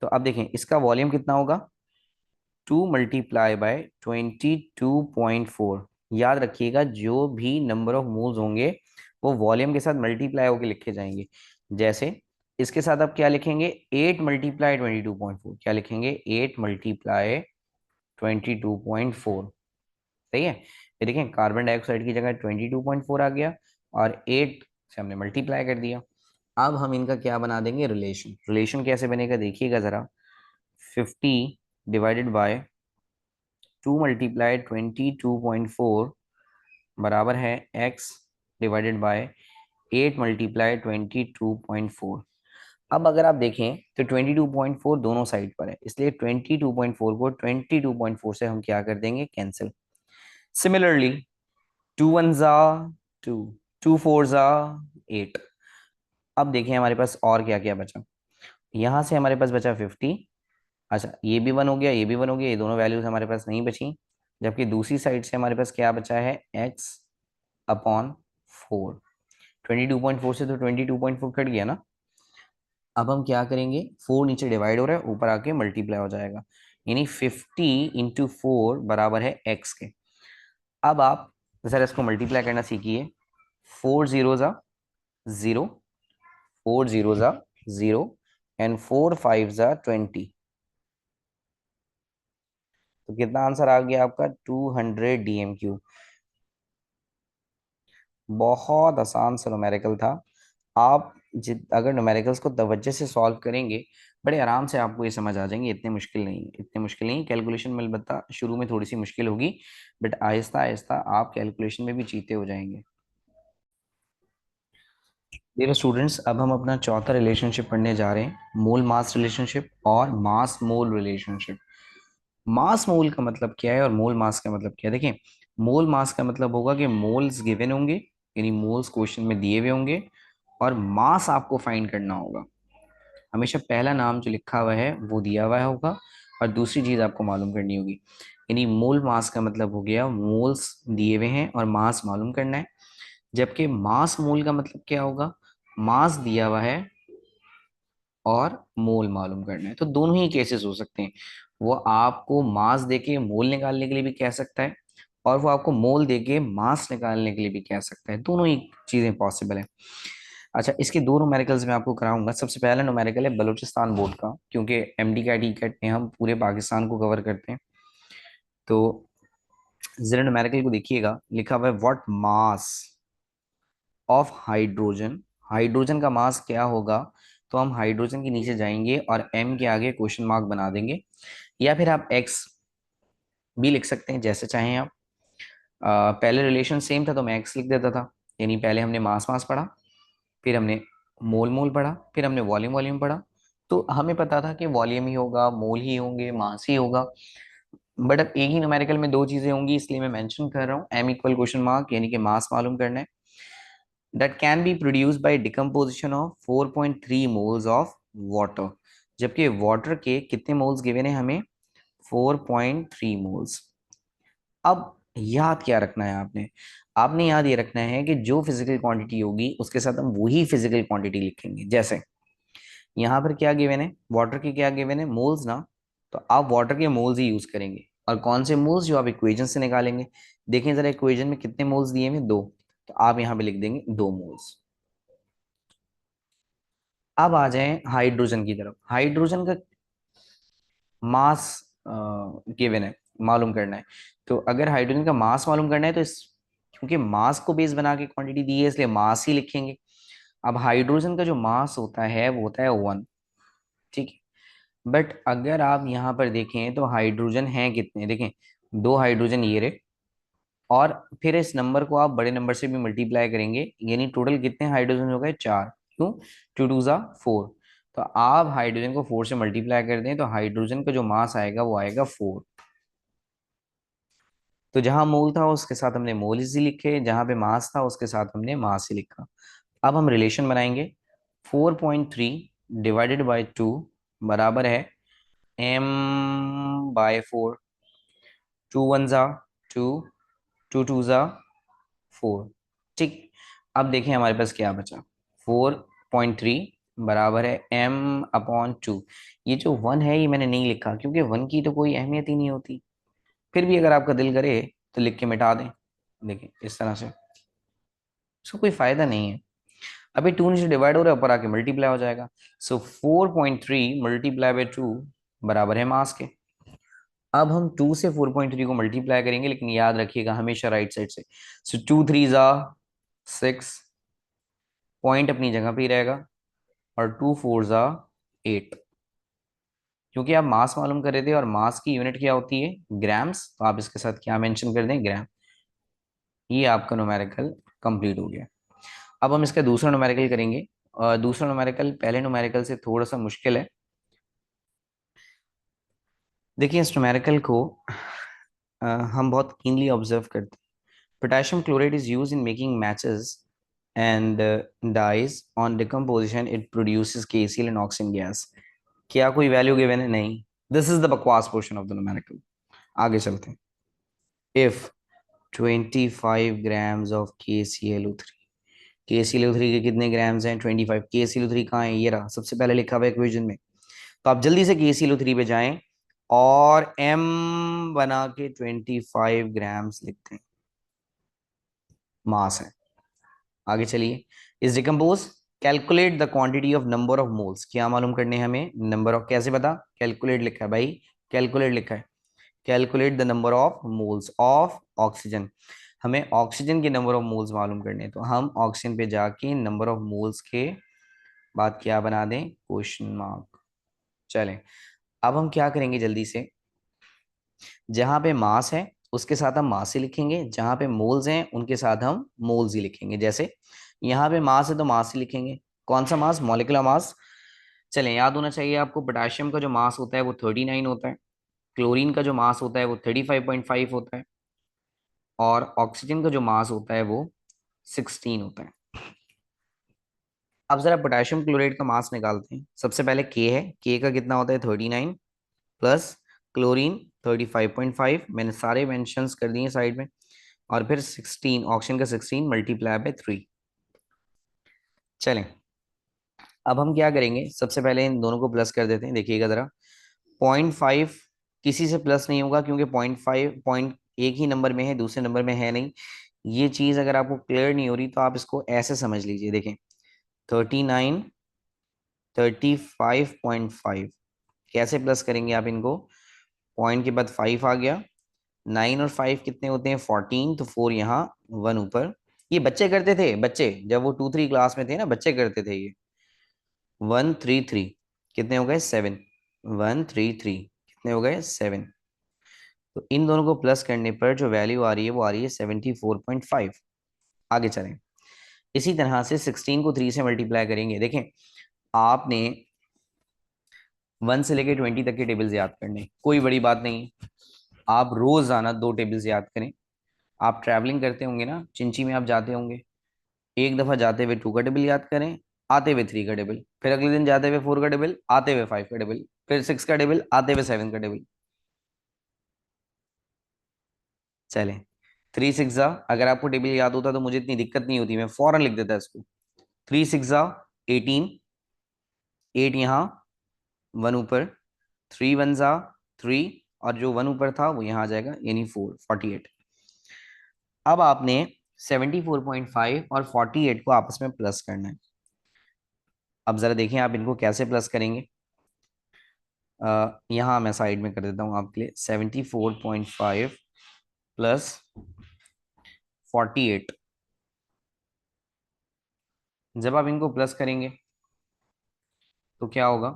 तो अब देखें इसका वॉल्यूम कितना होगा, 2 × 22.4। याद रखिएगा जो भी नंबर ऑफ मोल्स होंगे वो वॉल्यूम के साथ मल्टीप्लाई होकर लिखे जाएंगे। जैसे इसके साथ आप क्या लिखेंगे, 8 × 22.4। क्या लिखेंगे, 8 × 22.4। सही है। ये देखें कार्बन डाइऑक्साइड की जगह 22.4 आ गया, और 8 से हमने मल्टीप्लाई कर दिया। अब हम इनका क्या बना देंगे, रिलेशन। रिलेशन कैसे बनेगा देखिएगा जरा, 50 / 22.4 बराबर है x डिवाइडेड बाय 8 × 22.4। अब अगर आप देखें तो 22.4 दोनों साइड पर है, इसलिए 22.4 को 22.4 से हम क्या कर देंगे, कैंसिल। सिमिलरली 2 × 1 = 2, 2 × 4 = 8। अब देखिए हमारे पास और क्या क्या बचा, यहाँ से हमारे पास बचा 50। अच्छा, ये भी 1 हो गया, ये भी 1 हो गया, ये दोनों वैल्यूज हमारे पास नहीं बची। जबकि दूसरी साइड से हमारे पास क्या बचा है, x/4। 22.4 से तो 22.4 कट गया ना। अब हम क्या करेंगे, 4 नीचे डिवाइड हो रहा है, ऊपर आके मल्टीप्लाई हो जाएगा, यानी 50 × 4 बराबर है x के। अब आप जरा इसको मल्टीप्लाई करना सीखिए। 4 × 0 = 0, 4 × 0 = 0, एंड 4 × 5 = 20। तो कितना आंसर आ गया आपका, 200 DM³। बहुत आसान सा न्यूमेरिकल था। आप अगर न्यूमेरिकल्स को तवज्जो से सॉल्व करेंगे, बड़े आराम से आपको ये समझ आ जाएंगे। इतने मुश्किल नहीं, इतने मुश्किल नहीं। कैलकुलेशन में अलबत्ता शुरू में थोड़ी सी मुश्किल होगी, बट आहिस्ता आहिस्ता आप कैलकुलेशन में भी चीते हो जाएंगे। डियर स्टूडेंट्स, अब हम अपना चौथा रिलेशनशिप पढ़ने जा रहे हैं, मोल मास रिलेशनशिप और मास मोल रिलेशनशिप। मास मोल का मतलब क्या है और मोल मास का मतलब क्या है, देखें। मोल मास का मतलब होगा कि मोल्स गिवन होंगे, यानी मोल्स क्वेश्चन में दिए हुए होंगे, और मास आपको फाइंड करना होगा। हमेशा पहला नाम जो लिखा हुआ है वो दिया हुआ होगा, और दूसरी चीज आपको मालूम करनी होगी। यानी मोल मास का मतलब हो गया, मोल्स दिए हुए हैं और मास मालूम करना है। जबकि मास मोल का मतलब क्या होगा, मास दिया हुआ है और मोल मालूम करना है। तो दोनों ही केसेस हो सकते हैं। वो आपको मास देके मोल निकालने के लिए भी कह सकता है, और वो आपको मोल देके मास निकालने के लिए भी कह सकता है। दोनों ही चीजें पॉसिबल है। अच्छा, इसके दो न्यूमेरिकल्स मैं आपको कराऊंगा। सबसे पहला न्यूमेरिकल है बलूचिस्तान बोर्ड का, क्योंकि एमडी का टिकट में हम पूरे पाकिस्तान को कवर करते हैं। तो जरा न्यूमेरिकल को देखिएगा, लिखा हुआ है what mass of hydrogen. Hydrogen का मास क्या होगा, तो हम हाइड्रोजन के नीचे जाएंगे और एम के आगे क्वेश्चन मार्क बना देंगे, या फिर आप एक्स भी लिख सकते हैं, जैसे चाहें आप। पहले रिलेशन सेम था तो मैं एक्स लिख देता था, यानी पहले हमने मास मास पढ़ा, फिर हमने मोल मोल पढ़ा, फिर हमने वॉल्यूम वॉल्यूम पढ़ा। तो हमें पता था कि वॉल्यूम ही होगा, मोल ही होंगे, मास ही होगा। बट अब एक ही न्यूमेरिकल में दो चीजें होंगी, इसलिए मैं मेंशन कर रहा हूँ एम इक्वल क्वेश्चन मार्क, यानी कि मास मालूम करना है। That can be produced by decomposition of 4.3 moles of water. जबकि वाटर के कितने मोल्स गिवन है हमें, 4.3 मोल्स। अब याद क्या रखना है आपने, आपने याद ये रखना है कि जो फिजिकल क्वांटिटी होगी उसके साथ हम वही फिजिकल क्वांटिटी लिखेंगे। जैसे यहाँ पर क्या गिवन है, वाटर के क्या गिवन है, मोल्स ना। तो आप वाटर के मोल्स ही यूज करेंगे, और कौन से मोल्स, जो आप इक्वेशन से निकालेंगे। देखें जरा इक्वेशन में कितने मोल्स दिए हैं, 2। तो आप यहाँ पे लिख देंगे 2 मोल्स। अब आ जाएं हाइड्रोजन की तरफ। हाइड्रोजन का मास गिवन है, मालूम करना है। तो अगर हाइड्रोजन का मास मालूम करना है तो इस, क्योंकि मास को बेस बना के क्वांटिटी दी है इसलिए मास ही लिखेंगे। अब हाइड्रोजन का जो मास होता है वो होता है 1, ठीक है। बट अगर आप यहाँ पर देखें तो हाइड्रोजन हैं कितने, देखें, दो हाइड्रोजन ये रहे, और फिर इस नंबर को आप बड़े नंबर से भी मल्टीप्लाई करेंगे, यानी टोटल कितने हाइड्रोजन हो गए, 4। क्यों, 2 2 ज़ा 4। तो आप हाइड्रोजन को 4 से मल्टीप्लाई कर दें तो हाइड्रोजन का जो मास आएगा वो आएगा 4। तो जहां मोल था उसके साथ हमने मोल ही लिखे, जहां पे मास था उसके साथ हमने मास ही लिखा। अब हम रिलेशन बनाएंगे। 4.3 डिवाइडेड बाई 2 बराबर है m/4। 2 1 ज़ा 2, 2 2 ज़ा 4, ठीक। अब देखें हमारे पास क्या बचा। 4.3 बराबर है m/2। ये जो 1 है ये मैंने नहीं लिखा क्योंकि 1 की तो कोई अहमियत ही नहीं होती। फिर भी अगर आपका दिल करे तो लिख के मिटा दें। देखिए इस तरह से, इसका कोई फायदा नहीं है। अभी 2 नीचे डिवाइड हो रहा है, ऊपर आके मल्टीप्लाई हो जाएगा। सो 4.3 मल्टीप्लाई बाई 2 बराबर है मास के। अब हम 2 से 4.3 को मल्टीप्लाई करेंगे, लेकिन याद रखिएगा हमेशा राइट साइड से। सो 2 3 ज़ा 6, पॉइंट अपनी जगह पे ही रहेगा, और 2 4 ज़ा 8। क्योंकि आप मास मालूम कर रहे थे और मास की यूनिट क्या होती है, ग्राम्स, तो आप इसके साथ क्या मेंशन कर दें, ग्राम। ये आपका न्यूमेरिकल कंप्लीट हो गया। अब हम इसका दूसरा न्यूमेरिकल करेंगे, और दूसरा न्यूमेरिकल पहले न्यूमेरिकल से थोड़ा सा मुश्किल है। देखिए इस न्यूमेरिकल को हम बहुत कीनली ऑब्जर्व करते हैं। Potassium chloride is use in making matches and dyes on decomposition it produces KCl and oxygen gas. क्या कोई वैल्यू गिवन है, नहीं। दिस इज द बकवास पोर्शन ऑफ द न्यूमेरिकल। आगे चलते हैं। If 25 grams of KClO3, KClO3 के कितने ग्राम्स हैं, 25। KClO3 कहाँ है, ये रहा, सबसे पहले लिखा हुआ है इक्वेशन में। तो आप जल्दी से KClO3 पे जाएं और M बना के 25 ग्राम्स लिखते हैं, मास है। आगे चलिए। इस decompose calculate the quantity of number of moles. क्या मालूम करने हैं हमें, नंबर ऑफ, कैसे पता, कैलकुलेट लिखा है भाई, कैलकुलेट लिखा है। Calculate the number of moles of oxygen. हमें ऑक्सीजन के नंबर ऑफ मोल्स मालूम करने हैं, तो हम ऑक्सीजन पे जाके नंबर ऑफ मोल्स के बाद क्या बना दें, क्वेश्चन मार्क। चलें, अब हम क्या करेंगे जल्दी से, जहां पे मास है उसके साथ हम मास ही लिखेंगे, जहां पे मोल्स हैं उनके साथ हम मोल्स ही लिखेंगे। जैसे यहाँ पे मास है तो मास ही लिखेंगे। कौन सा मास, मॉलिक्यूलर मास। चलें, याद होना चाहिए आपको, पोटेशियम का जो मास होता है वो 39 होता है, क्लोरीन का जो मास होता है वो 35.5 होता है, और ऑक्सीजन का जो मास होता है वो 16 होता है। अब जरा पोटेशियम क्लोराइड का मास निकालते हैं। सबसे पहले के है, के का कितना होता है, 39, प्लस क्लोरीन 35.5, मैंने सारे मेंशंस कर दिए साइड में, और फिर 16, ऑक्सीजन का 16 मल्टीप्लाई बाय 3। चलें, अब हम क्या करेंगे, सबसे पहले इन दोनों को प्लस कर देते हैं। देखिएगा जरा, 0.5 किसी से प्लस नहीं होगा क्योंकि 0.5 पॉइंट एक ही नंबर में है, दूसरे नंबर में है नहीं। ये चीज अगर आपको क्लियर नहीं हो रही तो आप इसको ऐसे समझ लीजिए। देखें, 39 35.5, कैसे प्लस करेंगे आप इनको, पॉइंट के बाद 5 आ गया, 9 और 5 कितने होते हैं, 14, तो 4 यहाँ, 1 ऊपर। ये बच्चे करते थे, बच्चे जब वो 2 3 क्लास में थे ना, बच्चे करते थे ये। 1 3 3 कितने हो गए, 7। 1 3 3 कितने हो गए, 7। तो इन दोनों को प्लस करने पर जो वैल्यू आ रही है वो आ रही है 74.5। आगे चलें, इसी तरह से 16 को 3 से मल्टीप्लाई करेंगे। देखें, आपने 1 से लेके 20 तक के टेबल्स याद करने, कोई बड़ी बात नहीं। आप रोजाना 2 टेबल्स याद करें। आप ट्रैवलिंग करते होंगे ना, चिंची में आप जाते होंगे, एक दफा जाते हुए 2 का टेबल याद करें, आते हुए 3 का टेबल, फिर अगले दिन जाते हुए 4 का टेबल, आते हुए 5 का टेबल, फिर 6 का टेबल, आते हुए 7 का टेबल। चलें, 3 6 अगर आपको टेबल याद होता तो मुझे इतनी दिक्कत नहीं होती, मैं फौरन लिख देता इसको। 3 6 18, 8 यहाँ, 1 ऊपर, 3 1 3, और जो 1 ऊपर था वो यहाँ आ जाएगा, यानी 48। अब आपने 74.5 और 48 को आपस में प्लस करना है। अब जरा देखें आप इनको कैसे प्लस करेंगे। यहाँ मैं साइड में कर देता हूँ आपके लिए, 74.5 प्लस 48। जब आप इनको प्लस करेंगे तो क्या होगा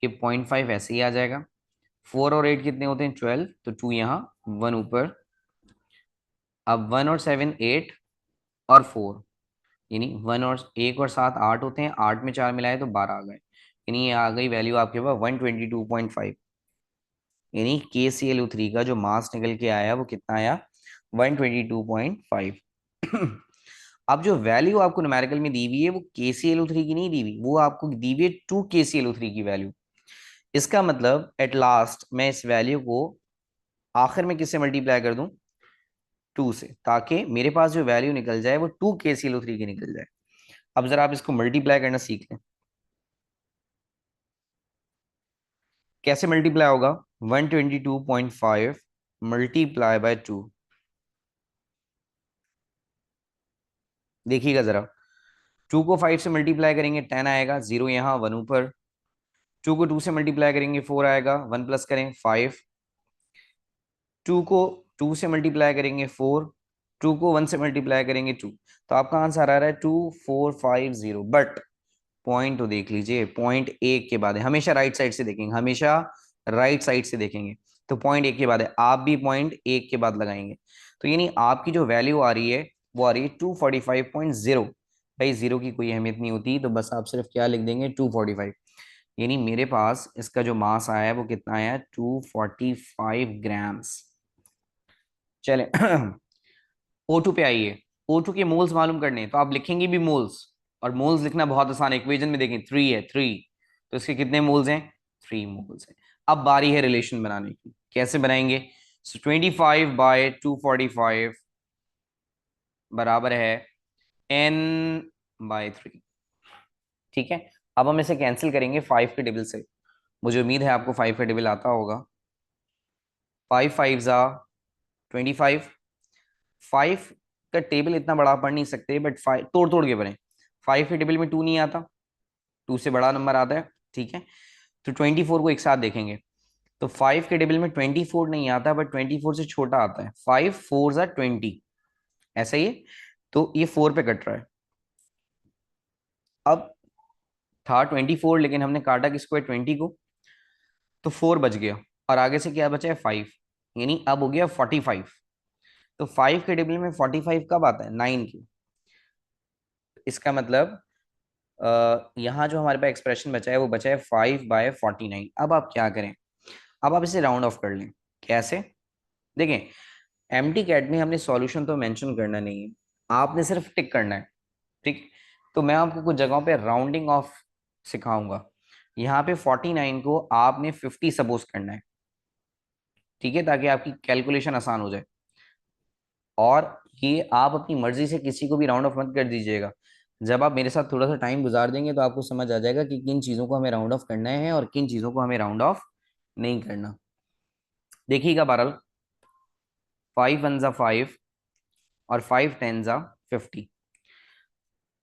कि 0.5 ऐसे ही आ जाएगा। 4 और 8 कितने होते हैं? 12, तो 2 यहाँ, 1 ऊपर। अब 1 और 7 8 और 4, यानी 1 और 1 और 7 8 होते हैं, 8 में 4 मिलाए तो 12 आ गए, यानी ये आ गई वैल्यू आपके पास 122.5। यानी KClO3 का जो मास निकल के आया वो कितना आया? 122.5। अब जो वैल्यू आपको न्यूमेरिकल में दी हुई है वो KClO3 की नहीं दी हुई, वो आपको दी हुई है 2 KClO3 की वैल्यू। इसका मतलब एट लास्ट मैं इस वैल्यू को आखिर में किससे मल्टीप्लाई कर दूं? 2 से, ताकि मेरे पास जो वैल्यू निकल जाए वो 2 KClO3 की निकल जाए। अब जरा आप इसको मल्टीप्लाई करना सीख लें। कैसे मल्टीप्लाई होगा? 122.5 मल्टीप्लाई बाय 2। देखिएगा जरा, 2 को 5 से मल्टीप्लाई करेंगे 10 आएगा, 0 यहाँ 1 ऊपर। 2 को 2 से मल्टीप्लाई करेंगे 4 आएगा, 1 प्लस करें 5। 2 को 2 से मल्टीप्लाई करेंगे 4। 2 को 1 से मल्टीप्लाई करेंगे 2। तो आपका आंसर आ रहा है 2450। बट पॉइंट तो देख लीजिए, पॉइंट एक के बाद है, हमेशा राइट साइड से देखेंगे, हमेशा राइट साइड से देखेंगे। तो पॉइंट एक के बाद है, आप भी पॉइंट एक के बाद लगाएंगे। तो यानी आपकी जो वैल्यू आ रही है वो आ रही है 245.0। भाई जीरो की कोई अहमियत नहीं होती, तो बस आप सिर्फ क्या लिख देंगे? 245। यानी मेरे पास इसका जो मास आया है वो कितना आया है? 245 ग्राम्स। चले O2 पे आइए। O2 के मोल्स मालूम करने हैं, तो आप लिखेंगे भी मोल्स, और मोल्स लिखना बहुत आसान है। इक्वेशन में देखें 3 है, 3, तो इसके कितने मोल्स हैं? 3 मोल्स हैं। अब बारी है रिलेशन बनाने की, कैसे बनाएंगे? सो 25/245 बराबर है N/3। ठीक है, अब हम इसे कैंसिल करेंगे 5 के टेबल से। मुझे उम्मीद है आपको 5 का टेबल आता होगा। 5 5 जा 25। 5 का टेबल इतना बड़ा पढ़ नहीं सकते, बट 5 तोड़ तोड़ के बने। 5 के टेबल में 2 नहीं आता, 2 से बड़ा नंबर आता है। ठीक है, तो 24 को एक साथ देखेंगे, तो 5 के टेबल में 24 नहीं आता, बट 24 से छोटा आता है। 5 4 जा 20, ऐसा ही है। तो ये 4 पे कट रहा है। अब था 24, लेकिन हमने काटा किसको है? 20 को, तो 4 बच गया, और आगे से क्या बचा है? 5, यानी अब हो गया 45। तो 5 के टेबल में 45 कब आता है? 9 की। इसका मतलब यहाँ जो हमारे पास एक्सप्रेशन बचा है वो बचा है 5/49। अब आप क्या करें? अब आप इसे राउंड ऑफ कर लें। कैसे? देखें, एम्प्टी कैट में हमने सॉल्यूशन तो मेंशन करना नहीं है, आपने सिर्फ टिक करना है। ठीक, तो मैं आपको कुछ जगहों पे राउंडिंग ऑफ सिखाऊंगा। यहाँ पे 49 को आपने 50 सपोज करना है, ठीक है, ताकि आपकी कैलकुलेशन आसान हो जाए। और ये आप अपनी मर्जी से किसी को भी राउंड ऑफ मत कर दीजिएगा। जब आप मेरे साथ थोड़ा सा टाइम गुजार देंगे तो आपको समझ आ जाएगा कि किन चीज़ों को हमें राउंड ऑफ करना है और किन चीज़ों को हमें राउंड ऑफ नहीं करना। देखिएगा बहरहाल, 5 1 जा 5 और 5 10 जा 50।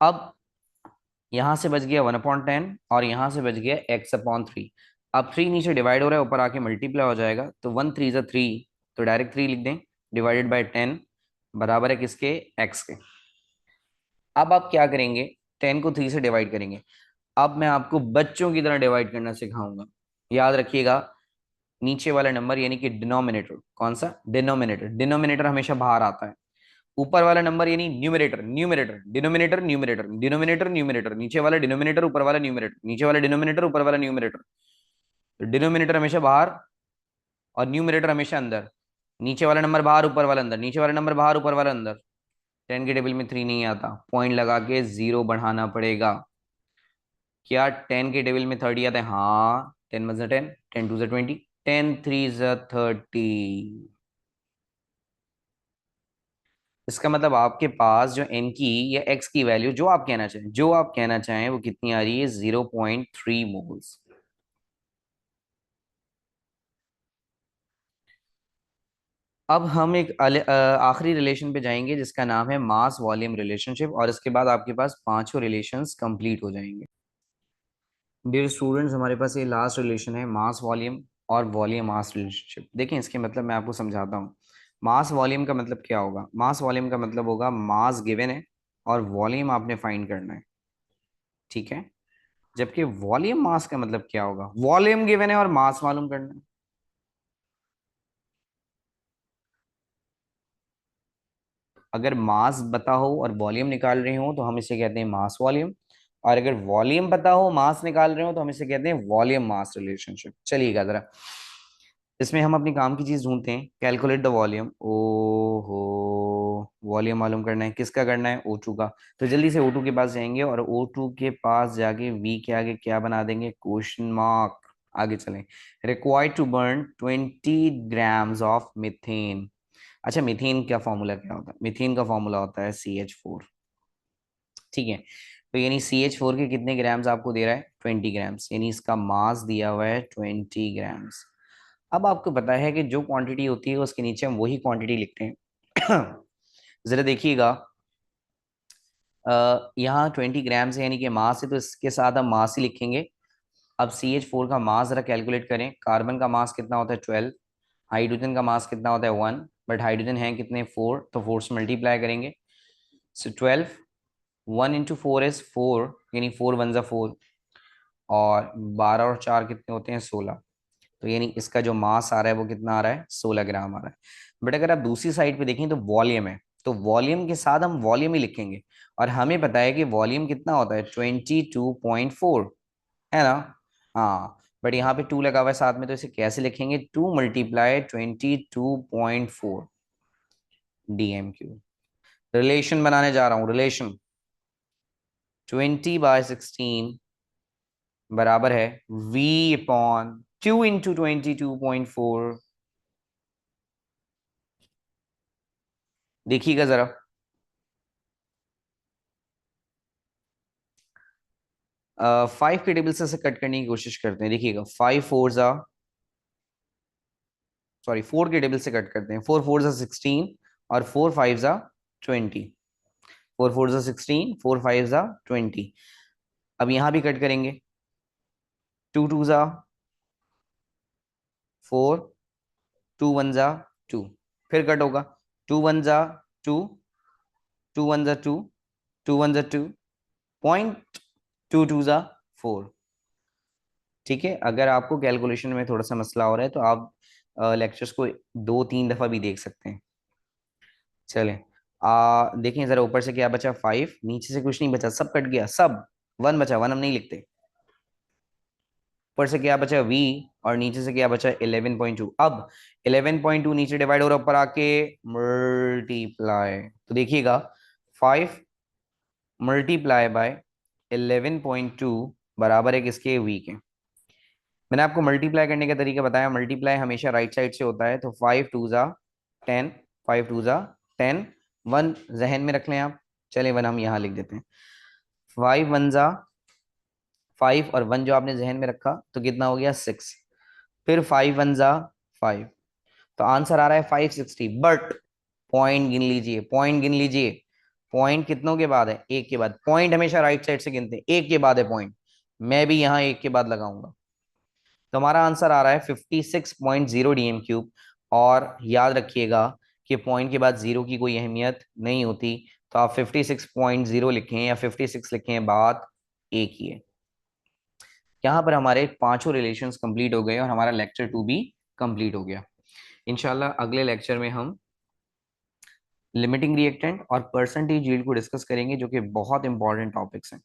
अब यहाँ से बच गया 1/10 और यहाँ से बच गया x/3। अब 3 नीचे डिवाइड हो रहा है, ऊपर आके मल्टीप्लाई हो जाएगा, तो 1 3 जा 3, तो डायरेक्ट 3 लिख दें, डिवाइडेड बाय 10 बराबर है किसके? x के। अब आप क्या करेंगे? 10 को 3 से डिवाइड करेंगे। अब मैं आपको बच्चों की तरह डिवाइड करना सिखाऊंगा। याद रखिएगा, नीचे वाला नंबर यानी कि डिनोमिनेटर, कौन सा? डिनोमिनेटर। डिनोमिनेटर हमेशा बाहर आता है। ऊपर वाला नंबर यानी numerator, numerator, denominator, numerator, denominator, numerator, नीचे वाला डिनोमिनेटर, ऊपर वाला न्यूमरेटर, नीचे वाला डिनोमिनेटर, ऊपर वाला न्यूमरेटर। तो डिनोमिनेटर हमेशा बाहर और न्यूमरेटर हमेशा अंदर। नीचे वाला नंबर बाहर, ऊपर वाला अंदर, नीचे वाला नंबर बाहर, ऊपर वाला अंदर। 10 के टेबल में 3 नहीं आता, पॉइंट लगा के 0 बढ़ाना पड़ेगा। क्या 10 के टेबल में 30 आता है? हाँ, 10 1 10, 10 2 20, 10 3 30। इसका मतलब आपके पास जो n की या x की वैल्यू, जो आप कहना चाहें, जो आप कहना चाहें, वो कितनी आ रही है? 0.3 मोल्स। अब हम एक आखिरी रिलेशन पे जाएंगे जिसका नाम है मास वॉल्यूम रिलेशनशिप, और इसके बाद आपके पास पांचों रिलेशंस कंप्लीट हो जाएंगे। डियर स्टूडेंट्स, हमारे पास ये लास्ट रिलेशन है, मास वॉल्यूम और वॉल्यूम मास रिलेशनशिप। देखें, इसके मतलब मैं आपको समझाता हूँ। मास वॉल्यूम का मतलब क्या होगा? मास वॉल्यूम का मतलब होगा मास गिवन है, और वॉल्यूम आपने फाइंड करना है, ठीक है। जबकि वॉल्यूम मास का मतलब क्या होगा, वॉल्यूम गिवन है और मास मालूम करना है। अगर मास पता हो और वॉल्यूम निकाल रहे हो तो हम इसे कहते हैं मास वॉल्यूम, और अगर वॉल्यूम पता हो मास निकाल रहे हो तो हम इसे कहते हैं वॉल्यूम मास रिलेशनशिप। चलिएगा जरा, इसमें हम अपनी काम की चीज ढूंढते हैं, कैलकुलेट द वॉल्यूम। ओ हो, वॉल्यूम मालूम करना है, किसका करना है, O2 का। तो जल्दी से O2 के पास जाएंगे और O2 के पास जाके V के आगे क्या बना देंगे, क्वेश्चन मार्क। आगे चलें, required to burn 20 grams of methane. अच्छा, मीथेन का फॉर्मूला क्या होता है, मीथेन का फॉर्मूला होता है CH4, ठीक है। तो यानी CH4 के कितने ग्राम्स आपको दे रहा है, 20 ग्राम्स, यानी इसका मास दिया हुआ है 20 ग्राम्स। अब आपको पता है कि जो क्वांटिटी होती है उसके नीचे हम वही क्वांटिटी लिखते हैं। जरा देखिएगा, यहाँ 20 ग्राम्स है यानी कि मास है, तो इसके साथ हम मास ही लिखेंगे। अब CH4 का मास जरा कैलकुलेट करें, कार्बन का मास कितना होता है 12, हाइड्रोजन का मास कितना होता है 1, बट हाइड्रोजन है कितने 4, तो 4 से मल्टीप्लाई करेंगे। सो 12, 1 into 4 is 4, यानी 4 1 जा 4, और 12 और 4 कितने होते हैं 16। तो यानी इसका जो मास आ रहा है वो कितना आ रहा है, 16 ग्राम आ रहा है। बट अगर आप दूसरी साइड पे देखें तो वॉल्यूम है, तो वॉल्यूम के साथ हम वॉल्यूम ही लिखेंगे, और हमें पता है कि वॉल्यूम कितना होता है 22.4, है ना। हाँ, बट यहाँ पे 2 लगा हुआ है साथ में, तो इसे कैसे लिखेंगे, 2 × 22.4 DMQ। रिलेशन बनाने जा रहा हूँ, रिलेशन 20/16 बराबर है V/2 × 22.4। देखिएगा जरा, 5 के टेबल से कट करने की कोशिश करते हैं। देखिएगा, 4 के टेबल से कट करते हैं, 4 4 जा 16 और 4 5 जा 20, 4 4 जा 16, 4 5 जा 20। अब यहां भी कट करेंगे, 2 2 जा 4, 2 1 जा 2, फिर कट होगा, 2 1 जा 2, 2 1 जा 2, 2 1 जा 2, 0.22 जा 4। ठीक है, अगर आपको कैलकुलेशन में थोड़ा सा मसला हो रहा है तो आप लेक्चर्स को 2 3 दफा भी देख सकते हैं। चलें, देखें जरा, ऊपर से क्या बचा 5, नीचे से कुछ नहीं बचा, सब कट गया, सब 1 बचा, 1 हम नहीं लिखते। ऊपर से क्या बचा V, और नीचे से क्या बचा 11.2। अब 11.2 नीचे डिवाइड हो रहा है, ऊपर आके मल्टीप्लाई, तो देखिएगा 5 × 11.2 बराबर है किसके, V के। मैंने आपको मल्टीप्लाई करने का तरीका बताया, मल्टीप्लाई हमेशा राइट साइड से होता है, तो 5 2 जा 10, 5 2 जा 10, 1 जहन में रख लें आप। चले, 1 हम यहाँ लिख देते हैं, 5 1 जा 5, और 1 जो आपने जहन में रखा तो कितना हो गया 6, फिर 5 1 जा 5, तो आंसर आ रहा है 560। बट पॉइंट गिन लीजिए, पॉइंट गिन लीजिए, पॉइंट कितनों के बाद है, एक के बाद। पॉइंट हमेशा राइट साइड से गिनते हैं, एक के बाद है पॉइंट, मैं भी यहाँ एक के बाद लगाऊंगा। तो हमारा आंसर आ रहा है 56.0 DM³ और याद रखिएगा कि पॉइंट के बाद जीरो की कोई अहमियत नहीं होती, तो आप 56.0 लिखें या 56 लिखें, बात एक ही है। यहाँ पर हमारे पांचों रिलेशंस कंप्लीट हो गए और हमारा लेक्चर 2 भी कंप्लीट हो गया। इंशाल्लाह अगले लेक्चर में हम लिमिटिंग रिएक्टेंट और परसेंटेज यील्ड को डिस्कस करेंगे, जो कि बहुत इंपॉर्टेंट टॉपिक्स हैं।